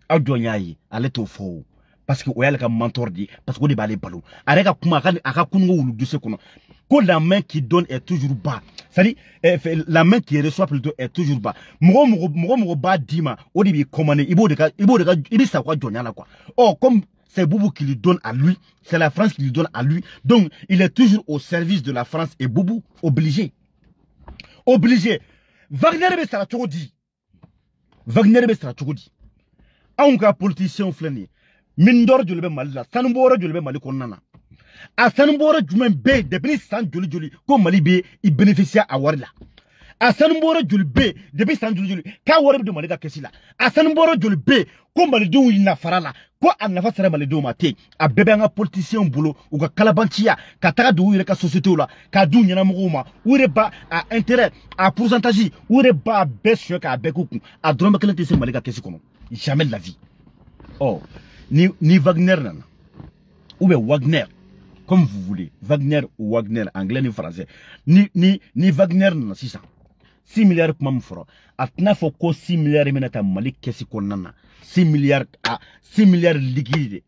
Aou douane yayi, allez au faux. Parce que oyal ka mentor dit parce que on est balé balou areka kuma aka kungo wulu duse kono ko la main qui donne est toujours bas ça dit la main qui reçoit plutôt est toujours bas mo ba dima odi bi commandé ibo de ibi sa kwa jonya la quoi. Oh comme c'est Boubou qui lui donne à lui, c'est la France qui lui donne à lui, donc il est toujours au service de la France et Boubou obligé Wagner be sara chodi aunka politicien flani Mindor julbe malila sanubora julbe mali konnana a sanubora jumen be depuis san joli ko mali be i bénéficier a warla a sanubora julbe depuis san joli ka warbe de mali ka kesila a sanubora julbe ko mali do ina farala ko annafa sare mali do mate a bebe nga politicien bulo u ka kalabantiya ka taga do yire ka société la ka du nyana muguma ure ba a intérêt a pourcentage ure ba besho ka bekuku a drombe kele tese mali ka kesi kono jamais de la vie. Oh ni Wagner nana ou bien Wagner comme vous voulez Wagner ou Wagner anglais ni français ni Wagner nana 600 milliards kuma mforo atna foko 6 milliards menata mali kesi konana 6 milliards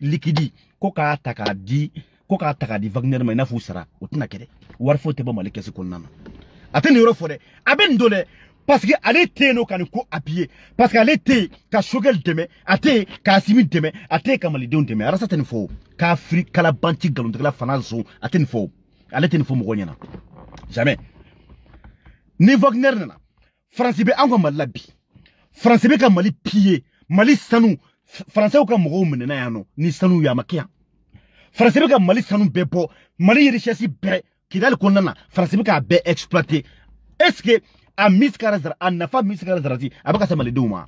liquide ko ka taka di Wagner ma na fu sara otna kede war fo te ba mali kesi konana atene yoro fode aben dole parce que allez te no kan ko appuyer parce que allez te ka shogel deme ate ka simi deme ate ka mali deme arasa ten fo ka Afrique kala banti galon de la fanazo aten fo allez ten fo mo gonyana jamais ni Wagner nana France be ango malabi France be ka mali piller mali sanu français ka mo menena yano ni sanu ya makia France be ka mali sanu bebo mali richesse be kidal konana France be ka be exploiter est-ce que a miskara zara a nafa miskara zarati abaka sama le duma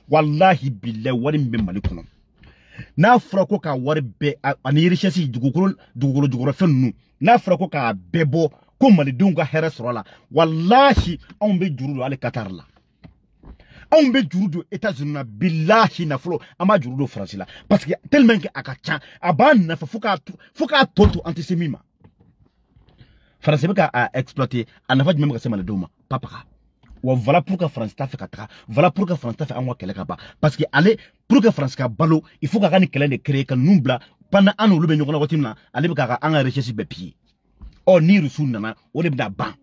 wallahi billahi wari mbe malikono na frako ka wari be ani richesse dugukolo fennu na frako ka bebo ko mali dunga hera sorola wallahi on be jurudo ale Qatar la on be jurudo États-Unis billahi na flo ama jurudo France la parce que tellement que akacha aban na fuka tonto antisémima France beka a exploiter a nafa même ka sama le duma papa wa voilà pourquoi France ta fait katra voilà pourquoi France ta fait anwa kele kaba parce que aller pour que France ka balo il faut ka gani kele de créer kan numbla pendant anu lube nyoko na wotimna ale beka anga recherche be pied o ni rusul nana o de bda ban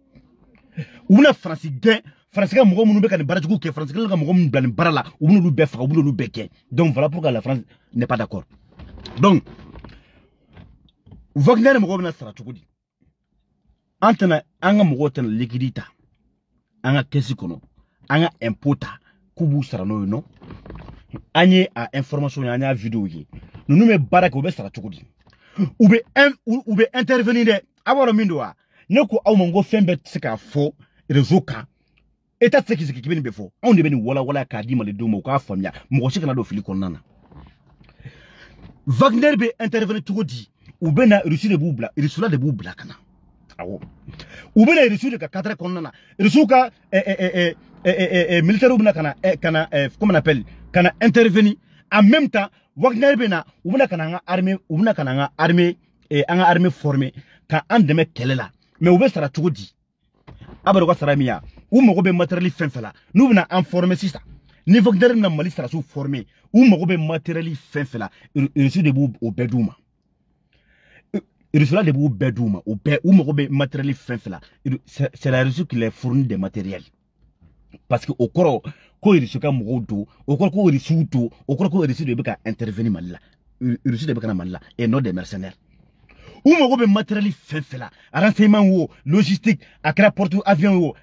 una France gain France ka mo munu beka ni barajugo ke France ka mo munu blan barala o munu be fa o munu be ke donc voilà pourquoi la France n'est pas d'accord donc Wagner mo gobna sara chukudi antena anga mo gotena liquidita anga kesi kono anga impota kubu sarano no anye a information anya video yi nous me baraka obe sara chukudi ou be intervenir awaro mindoa ne ko aw mango fembe tsika fo rezoka eta tseki tseki kibeni befo on de beni wala ka di mali domo ka famia mo shi kana do fili konnana Wagner be intervenir tout dit ou bena Russie de boubla Russie de boubla kana awo ou bena Russie de cadre konnana Russie ka militaire bena kana comment on appelle kana intervenir en même temps Wagner bena ou bena kana armée ou bena kana armée anga armée formée ka andeme kelela mais ou be sara tout dit abaro ko sara miya ou mo be matériel fenfela nous bena en former ça ni Wagner na mali sara sou formé ou mo be matériel fenfela Russie de boub au bedouma Russie de boub bedouma ou mo be matériel fenfela c'est la Russie qui les fournit des matériels parce que au corps ko Russie ka mo do au corps ko Russie do au corps ko Russie de be ka intervenir malila Russie de be kana malila et non des mercenaires ou mo be matériel fenfela renseignement wo logistique akra porte avion wo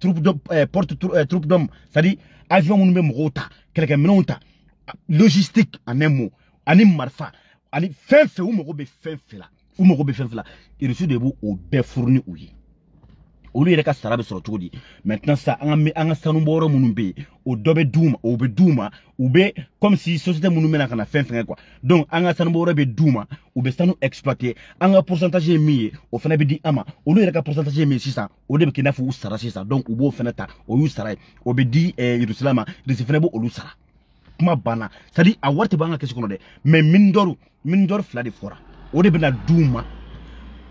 troupe d'homme porte troupe d'homme c'est-à-dire avion mo be mo ta quelqu'un menonta logistique en un mot ani marfa ani fenfe ou mo be fenfela ou mo be fenfela il reçu de vous au be fourni ouyi au lieu de ka sarabe sur todi maintenant ça anga sanumboro munumbe au dobe douma au be douma ou be comme si société munumbe na kana fenfe quoi donc anga sanumboro be douma ou be sanu exploiter anga pourcentage mi au fena be di ama au lieu de ka pourcentage mi 600 au de be kina fu sara 600 donc ou bo fenata au yu sara au be di Yerusalem de se fena bo olu sara kuma bana c'est-à-dire a warte banga kesi kono de mais mindor fla de fora o de bena douma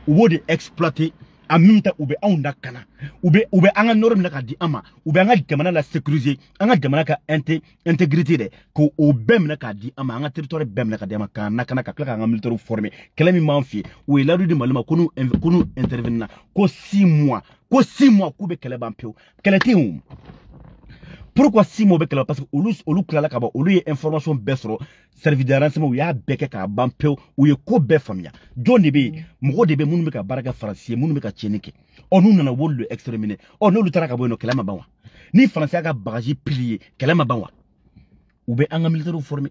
ou de exploiter en même temps ou be onda kana ou be anga norme na ka di ama ou be anga jamana la sécuriser anga jamana ka intégrité de ko o bem na ka di ama anga territoire bem na ka di ama kana ka kla anga militaire formé kala mi manfi ou ila du di malama ko nu intervenir ko 6 mois ko be kala bampeo kala ti pourquoi 6 mois avec parce que olu kala ka ba olu ye information besro service de renseignement ou ya beke ka bampeo ou ye ko be famia joni be mo de be munu be ka baraka français munu be ka chenike onu nana wolu exterminer onu lu taraka bono kala ma banwa ni français ka bagage pilier kala ma banwa ou be anga militaire formé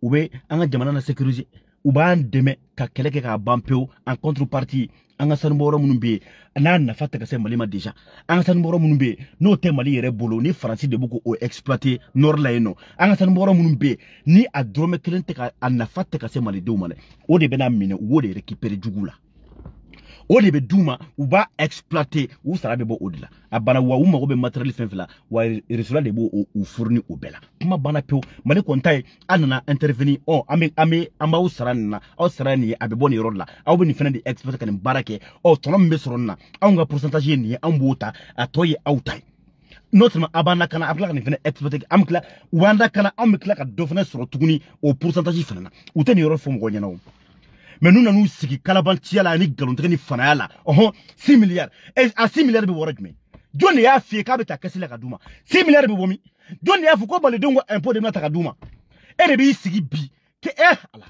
ou be anga jamana na sécuriser ou ba ndeme ka keleke ka bampeo en contrepartie anga sanboro munumbe na na fatta ka malima déjà anga sanboro munumbe no te mali yere bolo ni français de beaucoup o exploiter nord la eno anga sanboro munumbe ni a drome kelente ka na fatta ka mali de umale o de bena mine o de récupérer jugula o de be duma ou ba exploiter ou sara be bo odila abana wa uma ko be matériel fenfela wa resula de bo ou fourni au bela kuma bana peu mali kontai anana intervenir o amba ou sara na o sara ni abe boni rolla aw be ni fena de exploiter kan barake o tonom be soronna aw nga pourcentage ni ambota atoye outai notre abana kana abla ni fena exploiter amkla wanda kana amkla ka dofna soro tuguni au pourcentage fena ou teni ro fo mo nyana mais nous nous sigi kalabantia la ni galontre ni fanala 6 milliards et à 6 milliards be woraj me joni ya fi ka beta kasila kaduma 6 milliards be bomi joni ya fu ko bale dongo impôt de mata kaduma e de bi sigi bi ke ala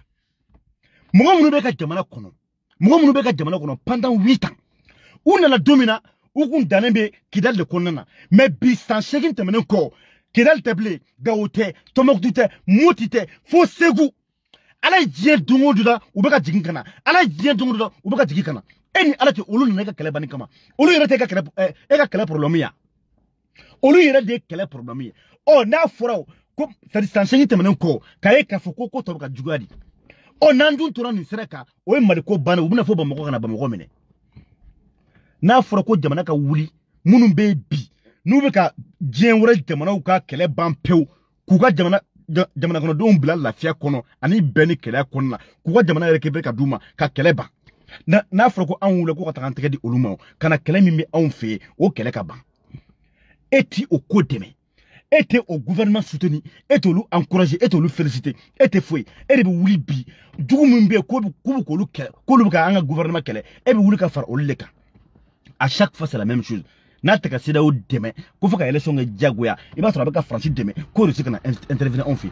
mo munu be ka jamana kono pendant 8 ans on la domina ou kun danembe kidal de konana mais bi sans chegin temenen ko kidal teble gaote tomok dute motite fo segu ala jien dungo duda u beka jigin kana ala jien dungo duda u beka jigin kana eni ala ti olu na ka kele bani kama olu yere te ka kele ka kele problème ya olu yere de kele problème ya o na fora ko ça distance ngi temenen ko kaye ka foko ko to ka jugadi o nandu to ni sereka o e mali ko bana u bina fo ba mako kana ba mako mene na fora ko jamana ka wuli munun be bi nu be ka jien wore jamana u ka kele ban pew ku ka jamana kono don bila lafiya kono ani beni kele kono ku ka jamana récupérer ka duma ka kele ba na fora ko an wule ko ka tan tege di oluma kana kele mi an fe o kele ka ban eti o ko deme ete au gouvernement soutenu ete lu encourager ete lu féliciter ete foi ete be wuli bi jugu min be ko lu kele ko lu ka an gouvernement kele e be wuli ka far o leka à chaque fois c'est la même chose n'a te ka sida o deme ko fa ka élection nge jagoya e ba so ba ka France deme ko re sikana intervenir on fi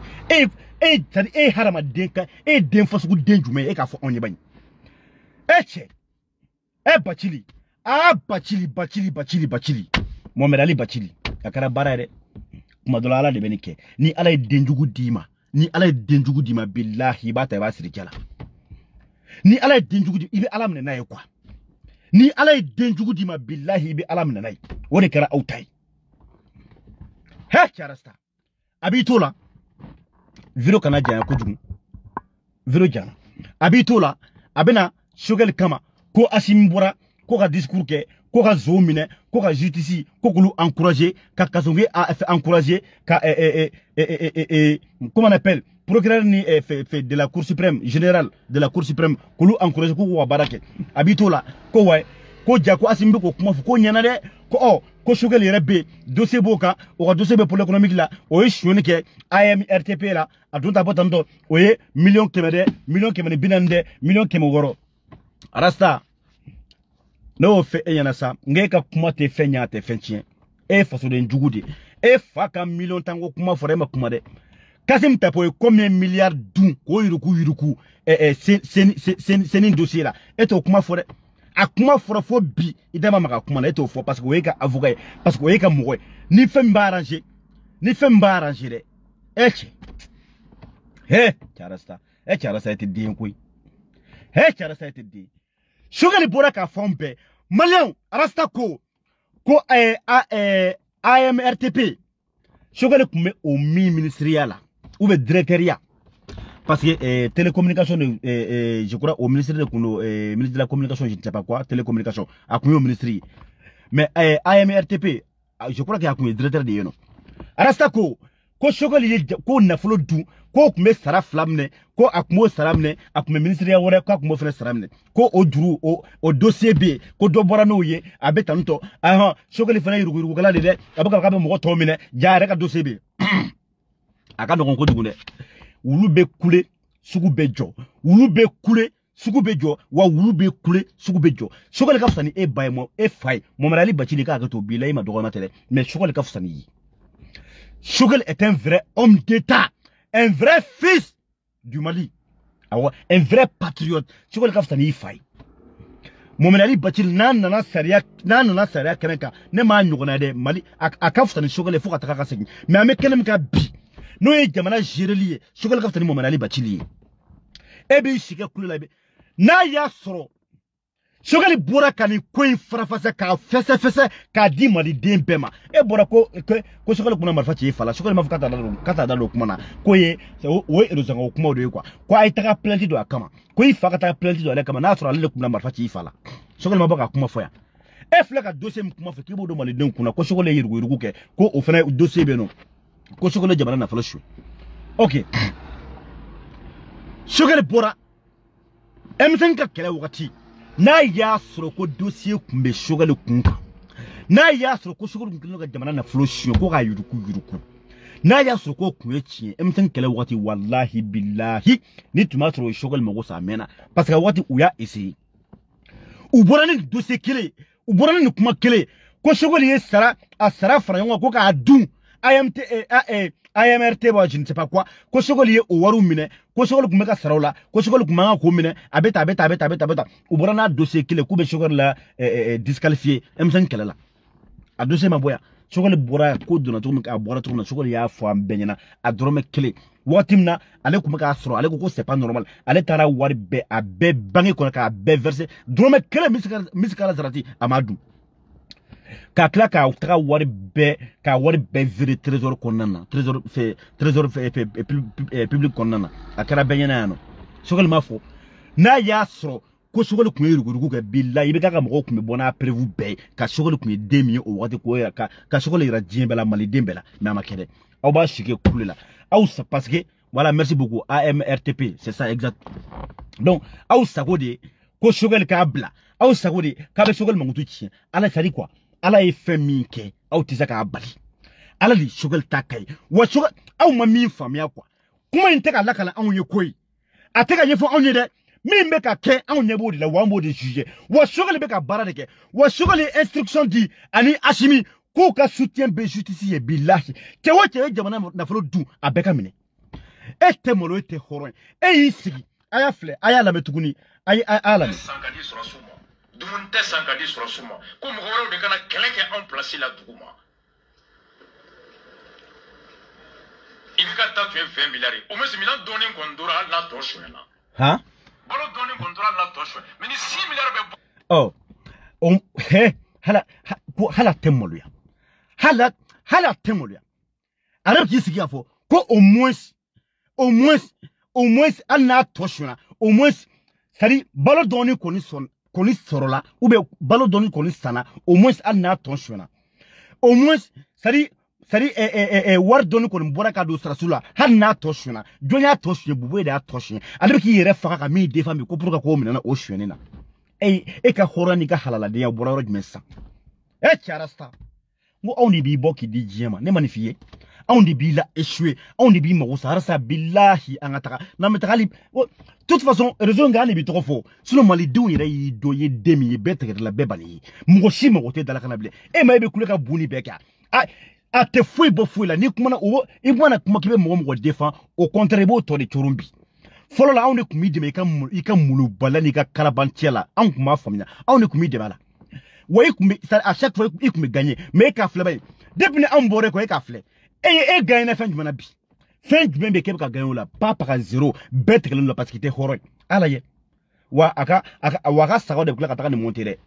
tadi harama denka den fasu denjume e ka fo onye bani bachili bachili Mohamed Ali bachili akara barare kuma dola ala de benike ni ala denjugu dima billahi ba ta ba sirikala ni ala denjugu ibe ala mne naye kwa ni ala ye den jugu di ma billahi bi ala minna nay o de kɛra aw ta ye he carasta a b'i to la video kana janya kojugu video jana a b'i to la a bɛna Choguel kama ko Assimi bɔra ko ka discours kɛ ko ka zo minɛ ko ka justice ko k'olu encourager ka Kasonge a fait encourager ka comment on appelle procureur ni de la Cour suprême générale de la Cour suprême k'olu encourager ko wa baara kɛ a b'i to la ko ouais ko ja ko Assimi bɛ ko kuma fɔ ko ɲɛna dɛ ko ko Choguel yɛrɛ bɛ dossier b'o kan o ka dossier bɛ pôle économique la o ye sonyani kɛ AMRTP la a don ta bɔ tantɔ o ye million kɛmɛ dɛ million kɛmɛ ni bi naani dɛ million kɛmɛ wɔɔrɔ Arasta n'o fait e ɲɛna sa nge ka kuma tɛ fɛn ɲa tɛ fɛn tiɲɛ e fasoden jugu de e fa ka million tanko kuma fɔra e ma kuma dɛ Kassim Tapo ye combien milliards dun ko yuruku seni dossier la e t'o kuma fɔ dɛ a kuma fɔra fo bi i da ma maga kuma la e t'o fɔ parce que o ye ka avocat ye parce que o ye ka mɔgɔ ye ni fɛn min b'a arranger dɛ e cɛ he Arasta e tɛ den koyi he Arasta e tɛ den Choguel bɔra k'a fɔ an bɛɛ Malien Arasta ko AMRTP Choguel tun bɛ o min ministériya la ou bien directeuriya parce que télécommunication je crois au ministère de ministre de la communication je ne sais pas quoi télécommunication a kun y'o ministre ye mais AMRTP je crois qu'il a kun ye directeur de ye nɔ Arasta ko Choguel ye ko nafolo dun ko tun bɛ sara fila minɛ ko a tun b'o sara minɛ a tun bɛ ministériya wɛrɛ k'a tun b'o fana sara minɛ ko o juru o dossier bɛ yen ko dɔ bɔra n'o ye a bɛ tan tɔ Choguel fana yuruguyurugukɛla de dɛ a bɛ k'a bɛ mɔgɔ tɔw minɛ ja yɛrɛ ka dossier bɛ yen a ka nɔgɔn kojugu dɛ wulu bɛ kule sugu bɛ jɔ wulu bɛ kule sugu bɛ jɔ wa wulu bɛ kule sugu bɛ jɔ Choguel ka fisa ni e ba ye e fa ye Mohamed Ali Bachili k'a hakɛ to bi la i ma dɔgɔma tɛ dɛ mais Choguel ka fisa ni ye Choguel est un vrai homme d'État, un vrai fils du Mali, un vrai patriote. Choguel ka fisa ni fa ye Mohamed Ali Bachili n'a nana sariya kɛnɛ kan ne m'a ɲɔgɔnna dɛ Mali a ka fisa ni Choguel ye fo ka taga ka segin mais an bɛ kɛnɛ min kan bi n'o ye jamana géreli ye Choguel ka fisa ni Mohamed Ali Bachili ye e b'i sigi kule la n'a y'a sɔrɔ Choguel bɔra ka nin ko in farafasa k'a fɛsɛfɛsɛ k'a di maliden bɛɛ ma e bɔra ko Choguel kuna marifa ci i fa la Choguel m'a fɔ k'a t'a da don o kuma na ko o ye erosanga o kumaw de ye quoi ko a ye taga plainte don a kama ko i fa ka taga plainte don ale kama n'a sɔrɔ ale de kuna marifa ci i fa la Choguel ma bɔ k'a kuma fɔ yan e filɛ ka dossier min kuma fɔ k'i b'o don malidenw kunna ko Choguel ye yuruguyurugu kɛ ko o fana dossier bɛ yen nɔ ko Choguel ye jamana nafolo suɲɛ ok Choguel bɔra M5 ka kɛlɛ wagati n'a y'a sɔrɔ ko dossier kun bɛ Choguel kun kan n'a y'a sɔrɔ ko Choguel kun kɛlen ka jamana nafolo suɲɛ ko k'a yuruku n'a y'a sɔrɔ ko kun ye tiɲɛ M5 kɛlɛ wagati wallahi billahi ni tun b'a sɔrɔ Choguel mago sa mɛnna parce que wagati u y'a essayé u bɔra ni dossier kelen u bɔra ni kuma kelen ko Choguel ye sara fara ɲɔgɔn kan ko k'a dun AMRT je ne sais pas quoi ko Choguel ye o wariw minɛ ko Choguel kun bɛ ka saraw la ko Choguel kun man ka ko minɛ a bɛ ta u bɔra n'a dossier kelen k'u bɛ Choguel la disqualifié M5 kɛlɛ la a dossier ma bɔ yan Choguel bɔra ko donna cogo min a bɔra cogo min na Choguel y'a fɔ an bɛɛ ɲɛna a dɔrɔmɛ kelen waati min na ale kun bɛ k'a sɔrɔ ale ko c'est pas normal ale taara wari bɛɛ a bɛɛ banque kɔnɔ k'a bɛɛ verser dɔrɔmɛ kelen min se k'a la sarati a m'a dun k'a tila k'a taga wari bɛɛ viri trésor kɔnɔna na trésor public kɔnɔna na a kɛra bɛɛ ɲɛna yan nɔ Choguel m'a fɔ n'a y'a sɔrɔ ko Choguel kun ye yuruguyurugu kɛ billahi i bɛ ka mɔgɔw kun bɛ bɔ n'a prévu bɛɛ ye ka Choguel kun ye den min ye o wagati ko ka Choguel yira diɲɛ bɛɛ la maliden bɛɛ la mais a ma kɛ dɛ aw b'a sigi kule la aw sa parce que voilà merci beaucoup AMRTP c'est ça exact donc aw sago de ye ko Choguel k'a bila aw sago de k'a bɛ Choguel mankutu tiɲɛ ala c'est quoi ala ye fɛn min kɛ aw tɛ se k'a bali ala de Choguel ta ka ye wa Choguel aw ma min faamuya quoi kuma in tɛ ka lakana anw ye koyi a tɛ ka ɲɛfɔ anw ye dɛ min bɛ ka kɛ anw ɲɛ b'o de la wa an b'o de juger wa Choguel bɛ ka baara de kɛ wa Choguel ye instruction di ani Assimi k'u ka soutien bɛ justice ye billahi cɛ o cɛ ye jamana nafolo dun a bɛɛ ka minɛ e tɛ malo e tɛ hɔrɔn ye e y'i sigi a y'a filɛ a y'a lamɛn tuguni a y'a lamɛn dumuni tɛ san ka di sɔrɔsiw ma ko mɔgɔ wɛrɛw de kana kɛlɛ kɛ anw pilasi la dugu ma i bɛ ka taa tun ye 20 miliyari ye o mɛ minan dɔɔnin kɔni tora hali n'a tɔ sonyɛna balo dɔɔnin kɔni tora hali n'a tɔ sonyɛ mais ni 6 miliyari bɛ bɔ on hala temoluya hala temoluya arab ki sigi afo ko au moins anna toshuna au moins sari balo doni koni sorola ou bien balo doni koni sana au moins anna toshuna au moins sari war doni koni boraka do strasula hanna toshuna jonya toshye bubu da toshye arab ki yere faka ka mi defa mi ko pour ko mina na o shwenena e ka horani ka halala de ya bororo jmessa charasta mo on di bi boki di jema ne manifié on di bi la échoué on di bi mo sarasa billahi angataka na metakali toute façon raison ngani bi trop fort sinon mali dou ire yi doye demi betre la bebani mo shi mo te dala kana bile e ma be kuleka buni beka a te fouille bo fouille la ni kuma na o e bona kuma kibe mo défend au contraire bo to de churumbi folo la on ne kumi de ka mulu balani ka karabantiela an kuma famnya on ne kumi de bala way kumi à chaque fois il kumi gagner mais ka fle bay depuis ne an bore ko e ka fle e gagner na fin du manabi fin du même be ka gagner la pas par 0 betre le parce qu'il était horoy ala ye wa aka sago de kula ka ni monter de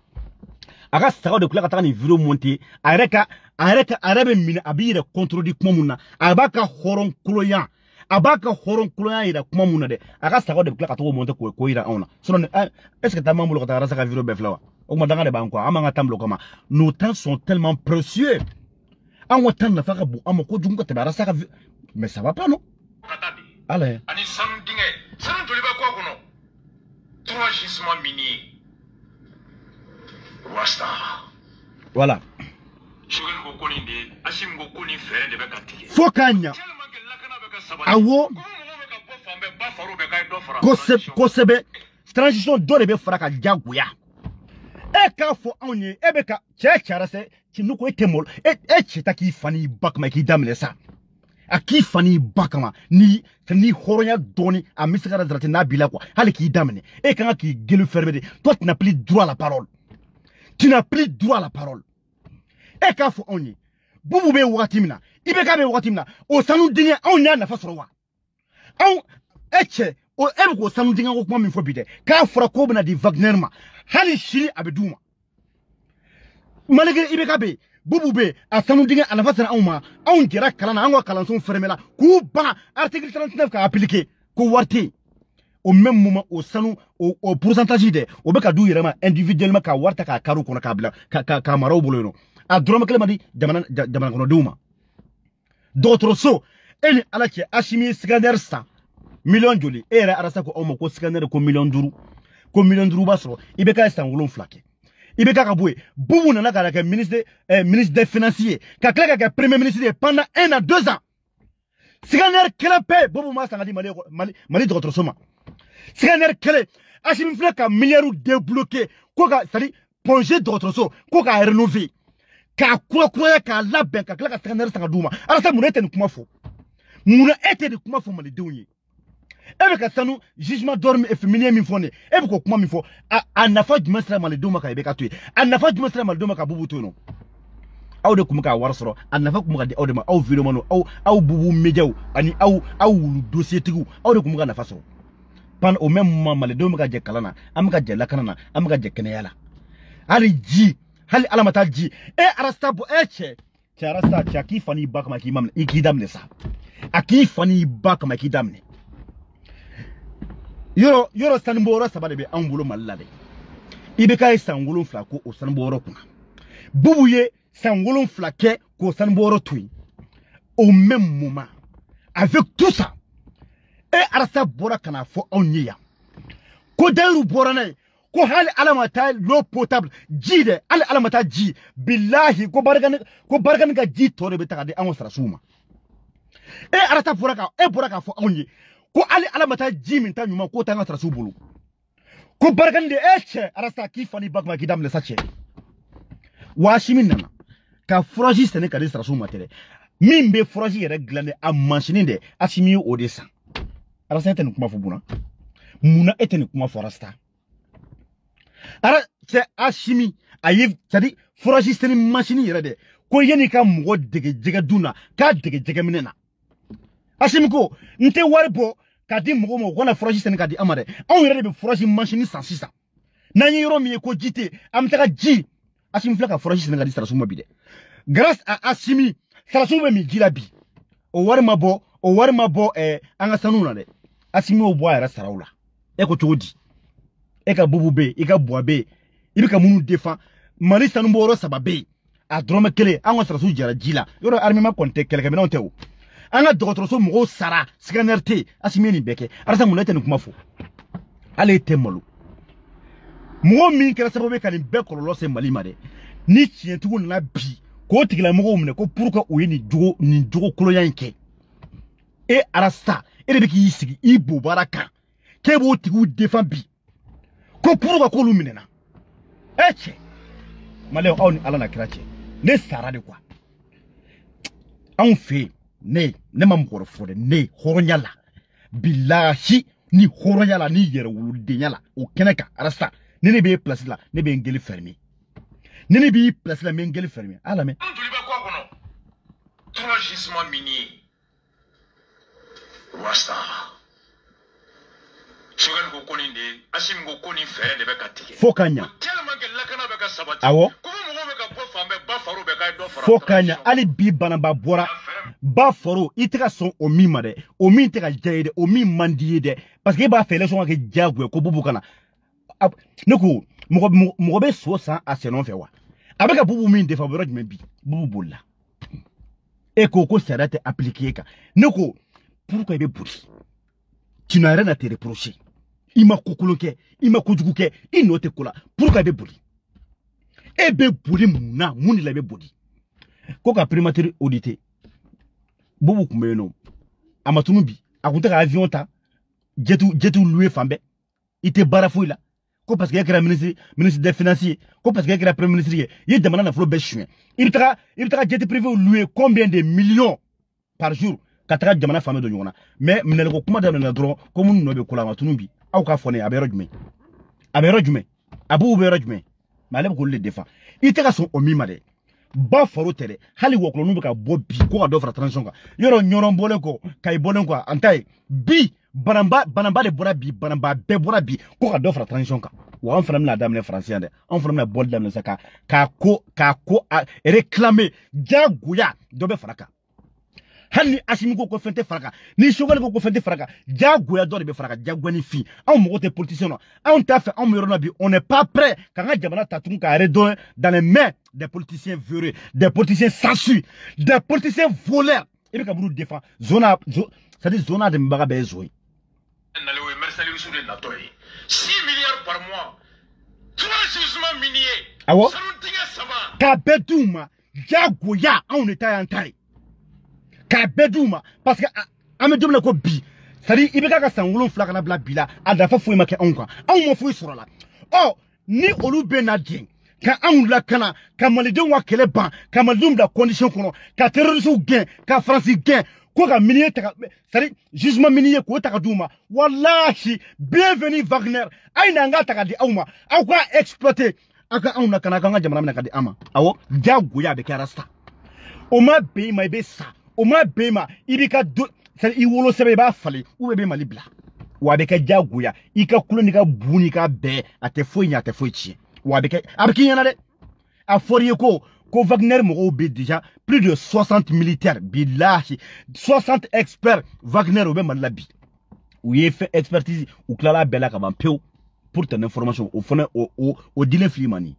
aka sago de kula ka ni vidéo monter areka arabe min abire contrôle du kuma munna abaka horon kuloyan abaka horon kuloyan ira kuma munna de aka sago de kula ka to monter ko ira ona sinon est-ce que ta mambo ko ta rasa ka vidéo be flawa o ma danga de ban ko amanga tamblo kama nos temps sont tellement précieux an watan na faka bu amako junga te rasa ka mais ça va pas non allez ani sanu dingue sanu toliba ko kono 3 gisements miniers Rasta voilà Sugan go koni de asim go koni fere de be katike fokanya awo kosebe transition do de be fraka jaguya e ka fo onye e be ka chechara se chinuko etemol chita ki fani bakma ki damle sa aki fani bakama ni horonya doni a misara drate na bila quoi hali ki damne e kan ki gelu fermé toi tu n'as plus droit à la parole tu n'as plus droit à la parole e ka fo onye bubu be watimina ibe ka be watimina o sanu dinye onya na fasoro wa on eche o ebe ko sanu dinye ko kuma min fo bide ka fora ko bna di Wagner ma hali shiri abeduma malgré ibe ka be bubu be a sanu dinye ala fasara on gera kalana an wa kalanson fermela ku ba article 39 ka appliquer ko warti au même moment au sanu au pourcentage de o be ka du yerema individuellement ka warta ka karu kono ka bla ka maro bolono a droma kele madi jamana kono duma d'autres so ene ala ke ashimi scanner 100 million joli era arasa ko omo ko scanner ko million duru basro ibe ka sangulon flake ibe ka kaboué bubu na ka ka ministre des financiers ka klaka ka premier ministre pendant 1 à 2 ans scanner kele pe bubu ma sangadi mali d'autres so ma scanner kele ashimi flaka milliard débloqué ko ka sali projet d'autres so ko ka rénover ka kura ka labben ka klaka scanner sanga duma arasa mun eten kuma fo mun eten kuma fo mali dewnye ebe ka sanu jugement dormi e féminin min fone ebe ko kuma min fo a nafa du mesra mali duma ka ebe ka tuye a nafa du mesra mali duma ka bubu to no aw de kuma ka warsoro a nafa kuma ka de aw de ma aw video mano aw bubu mejaw ani aw dossier tigu aw de kuma ka nafa so pan au même moment mali duma ka je kalana am ka je lakana am ka je keneyala ali ji hali alamata ji e arasta bo eche charasta chaki fani bakma ki mamne ikidamne sa aki fani bakma ki damne yoro sanboro sabade be angulo mallade ibe kay sangulun flako o sanboro kuna bubuye sangulun flake ko sanboro tui au même moment avec tout ça e arasta bora kana fo onyiya ko dairu bora nay ko hali alamata l'eau potable jide hali alamata ji billahi ko bargan ga ji tore be takade an wasara suma e arata boraka fo onyi ko ali alamata ji min ta nyuma ko ta ngasara subulu ko bargan de eche arasta ki fani bagma ki damle sache washimin nana ka froji sene ka desara suma tere min be froji yere glande a machine de asimi odesa arasta eten kuma fo buna muna eten kuma forasta ara ce ashimi ayi tadi froji sene machine yere de ko yeni ka mugo dege jega duna ka dege jega minena ashimi ko nte warbo kadi mugo mo wona froji sene kadi amade on yere be froji machine 106 Nani yoro mi ko jite am taka ji Assimi flaka forage Sénégal sarasou ma bi de grâce à Assimi sarasou be mi jila bi o wari ma bo anga sanu na de Assimi o bo ara sarawla e ko todi e ka bubu be e ka boa be ibi ka munu défend mali sanu mboro sababe a drome kele anga sarasou jara jila yoro army ma konte kele kamena onte o anga dokotoroso mo sara scanner Assimi ni beke arasa munete ni kuma fo ale temolo mo min kera sababu kan be kololo se mali made ni tientugo na bi ko tigila mo mune ko pourquoi o ni jogo koloyan ke e arasta e be ki yisigi ibo baraka ke bo tigu defend bi ko pourquoi ko lumine na eche male o ni ala na krache ne sara de quoi on fait ne mam ko fode ne horonyala billahi ni horonyala ni yere wulu de nyala o keneka arasta Nene be place là, ne be ngeli fermé. Nene be place là, me ngeli fermé. Ala me. On ba quoi kono? 3 gisements miniers. Wasta. Sogal ko koni de, Assimi ko koni fere de be katike. Fokanya. Tellement que lakana be ka sabati. Awo. Ko mo be ka bo fambe ba faro be ka do faro. Fokanya, ali bi banamba bora. Ba faro, iteka son o mi made. O mi iteka jaide, o mi mandiye de. Parce que ba fele son ke jagwe ko bubu kana. Noko mo be so san asenon fe wa abeka bubu min défavorable men bi bubu bolla e ko serate appliquer ka noko pourquoi be buri tu n'as rien à te reprocher ima kokoloke ima kojuguke inote kola pourquoi be buri e be buri muna muni la be buri ko ka primature audité bubu kumeno amatunu bi akunta ka avion ta jetu louer fambe ite barafu la ko parce que y a ministre des financiers ko parce que y a premier ministre il demande na flo be chouin il tra jet privé louer combien de millions par jour kataka jamana fameux de nyona mais minel ko kuma da na dro ko mun no be kula matunu bi aw ka fone abero jume abu be rojme malem ko le défend il tra son omima de ba foro tele hali wo ko no be ka bo bi ko ka do fra transition ka yoro nyoron bole ko kay bolen ko antai bi banamba de bora bi banamba be bora bi ko ka do fra transition ka wa on fana na damne français de on fana na bol damne saka ka ko réclamer jaguya do be fraka hani Assimi ko fente fraka ni shogal ko fente fraka jaguya do be fraka jagwani fi on mo te politicien no on t'a fait on me bi on n'est pas prêt quand jamana tatun ka redon dans les mains des politiciens véreux des politiciens sensus des politiciens voleurs et be ka buru défend zona ça dit zona de mbaga be zoyi 6 milliards par mois. 3 gisements miniers. Ah ouais? Ça va. Kabedouma, Jagoya, on est à Antari. Kabedouma, parce que Amedoum le bi. C'est-à-dire, il y a un wolon flakana blabila, à la fois fouille ma onka. On m'a fouille sur là. Oh, ni Olu Benadien. Quand on l'a cana, quand Malidon wa kele ban, quand Malidon la condition qu'on quand terroriste gain, quand France gain. Quoi qu'un minier, c'est-à-dire, jugement minier, quoi t'as wallahi, bienvenue Wagner, aïe n'anga t'as dit auma, à quoi exploiter, à quoi on a kanaganga jamana n'a dit ama, awo, diagouya avec Arasta. Oma bema ebe sa, oma bema, ibika do, c'est-à-dire, iwolo sebe ba fali, ou bebe malibla. Ou avec diagouya, ika kolonika bunika be, à te fouille, ou avec qui y'en a de, à Forieko. Ko Wagner mo be déjà plus de 60 militaires billahi 60 experts Wagner o be malabi ou y fait expertise ou klala bela ka ban peu pour ton information au fond au dile flimani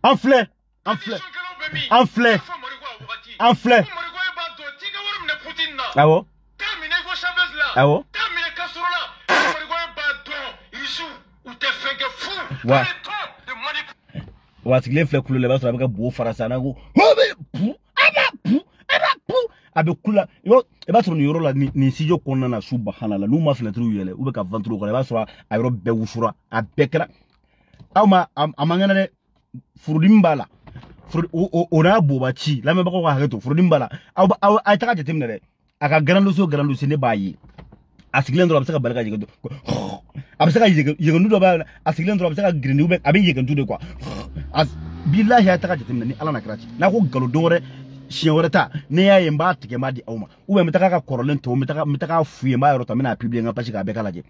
enflé awo awo wa watigile fle kulu le baso abeka bo farasa na go abe kula yo e baso ni yoro la ni sijo konna na subhanallah nu ma fle tru yele ubeka vantru ko le baso ayro be wusura abekra awma amangana de furudimbala ona bobachi la me bako ko haketo furudimbala aw ay taka jetemne de aka garando ne bayi asigile ndo absaka balaka jegedo absaka yegendu do ba asigile ndo absaka grindi ube abi yegendu de quoi as billahi ataka jetemne ni ala na krati na ko galo dore shioreta ne ya yemba tike madi awma ube metaka ka korolen to metaka fuye ma yoro to mena publier nga pachi ka bekala je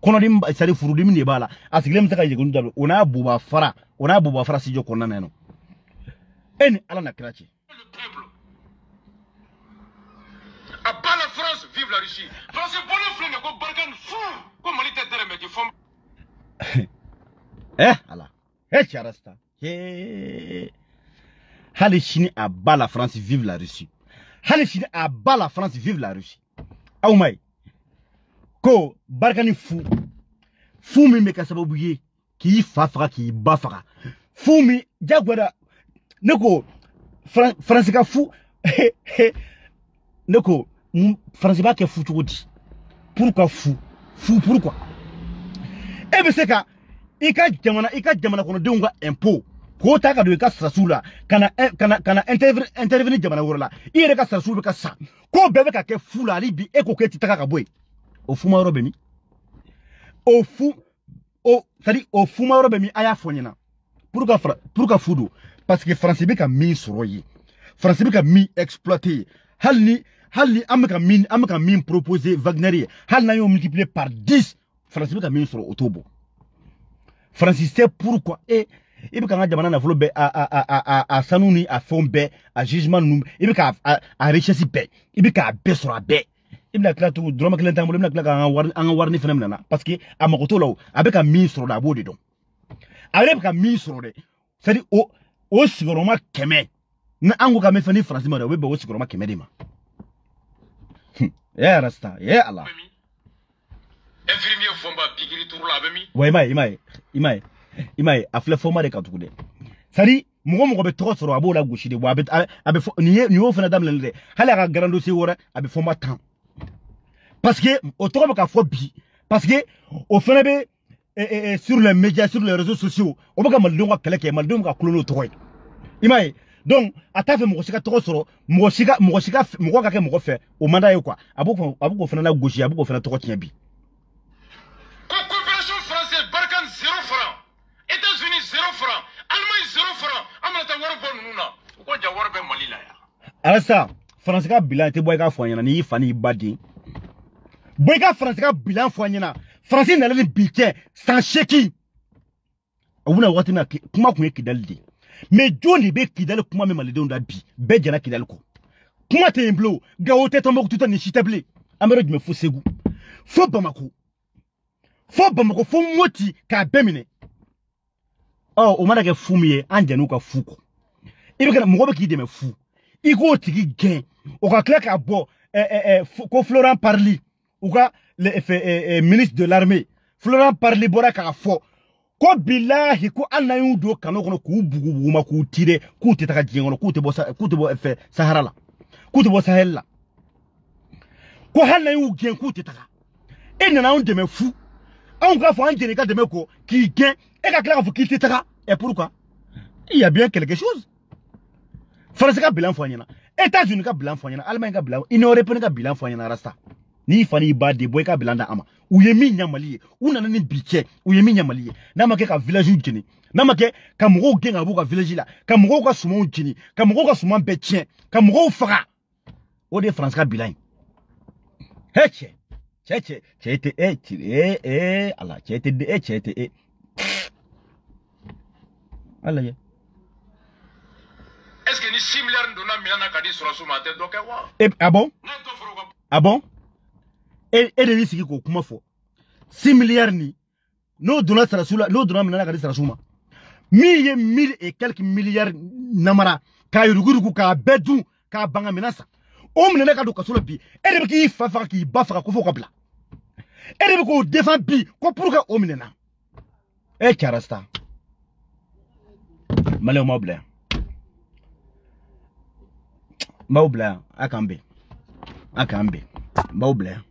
konodim sari furudim ni bala asigilem saka je gonu ona buba fara si jo konna neno en ala na krachi à bas la France, vive la Russie. France est bonne flemme, go bargan fou. Comme on était derrière mais font. Ala. Charasta. Halishini à bas la France, vive la Russie. Halishini à bas la France, vive la Russie. Aoumai. Ko bargani fou. Fou mi me kasababuye. Ki fafra ki bafra. Fou mi jagwada. Neko France ka fou. Neko France ba ke fou tugudi. Pourquoi fou? Fou pourquoi? Eh ben c'est ka ika jamana kono deunga impôt. Ko ta ka do ka sasula kana intervenir jamana worola. Ire ka sasula ka sa. Ko bebe ka ke fou la libi e ko ke titaka ka boy. O fou ma robe mi. O fou o c'est-à-dire o fou ma robe mi aya fonyina. Pourquoi foudo? Parce que France be ka mi soroyi. France be ka mi exploiter. Halni amka min proposer Wagner hal na yo multiplier par 10 France be ka min sur otobo France c'est pourquoi et be ka jamana na flo be a sanuni a fombe a jugement num e be ka a richesse be e be ka be sur be e be na klatu drama klenta mo be na klaka an warni fenem na parce que a makoto law a be ka min sur da bodi don a be ka min sur de c'est dire o sigoroma keme na ango ka me fani France ma da we be o sigoroma keme de ma yeah rasta yeah Allah infirmier fomba bigiri tour la bemi ouais imai afle forma de katukude sari mugo be trop soro abola gushi de wa abe ni o fana dam lende hala ga garando si wora abe forma temps parce que o to ka fo bi parce que o fana be sur les médias sur les réseaux sociaux o ba ka mal donga kele ke mal donga kulo to koy imai donc atafe mo sika to soro mo sika ka ke mo fe o manda yo quoi abuko fana la gauche abuko fana to ko tiens bi coopération française Barkhane 0 francs États-Unis 0 francs Allemagne 0 francs amata waro bon nuna ko ja waro be malila ya ala sa France ka bilan te boy ka foyana ni fani badi boy ka France ka bilan foyana France na le biquet sans cheki awuna wati na kuma kun ekidaldi mais Johnny be kidal kuma me malide onda bi be jana kidal ko kuma te mblo gawote tombo tout en chitable amero me fo segu fo bamako fo moti ka bemine oh o mara ke fumiye anjanu ka fuko ibe kana mo be ki de me fu iko tigi gen o ka claque à bo ko Florent Parly ou ka le ministre de l'armée Florent Parly bora ka fo ko billahi ko anayu do kanu kono ku bugu ma ku tire ku te taka jengono ku te bo Sahara la ku te bo Sahel la ko hanayu gen ku te taka enana on de me fou on ka fo anjene ka de me ko ki gen e ka claque fo ki te taka et pourquoi il y a bien quelque chose France ka bilan fo nyana États-Unis ka bilan fo nyana Allemagne ka bilan Union européenne ka bilan fo nyana rasta ni fani ba de boy ka bilanda ama uyemi nyamali una nani biche uyemi nyamali na make ka village ujini na make ka mgo genga bu ka village la ka mgo ka sumo ujini ka mgo ka sumo betien ka mgo fara o de France ka bilan heche chete ala chete de ala ya est-ce que ni 6 milliards donna milana kadi sur suma te doke wa ah bon et de risque ko kuma fo 6 milliards ni no donna sarasula no donna milana kadi sarasuma 1000 et quelques milliards namara ka yurugu ka bedu ka banga minasa o minana ka do ka solo bi e de ki fafa ki bafa ko fo ko bla e de ko défend bi ko pour ka o minana e charasta malé mobile Maubla, akambe. Maubla.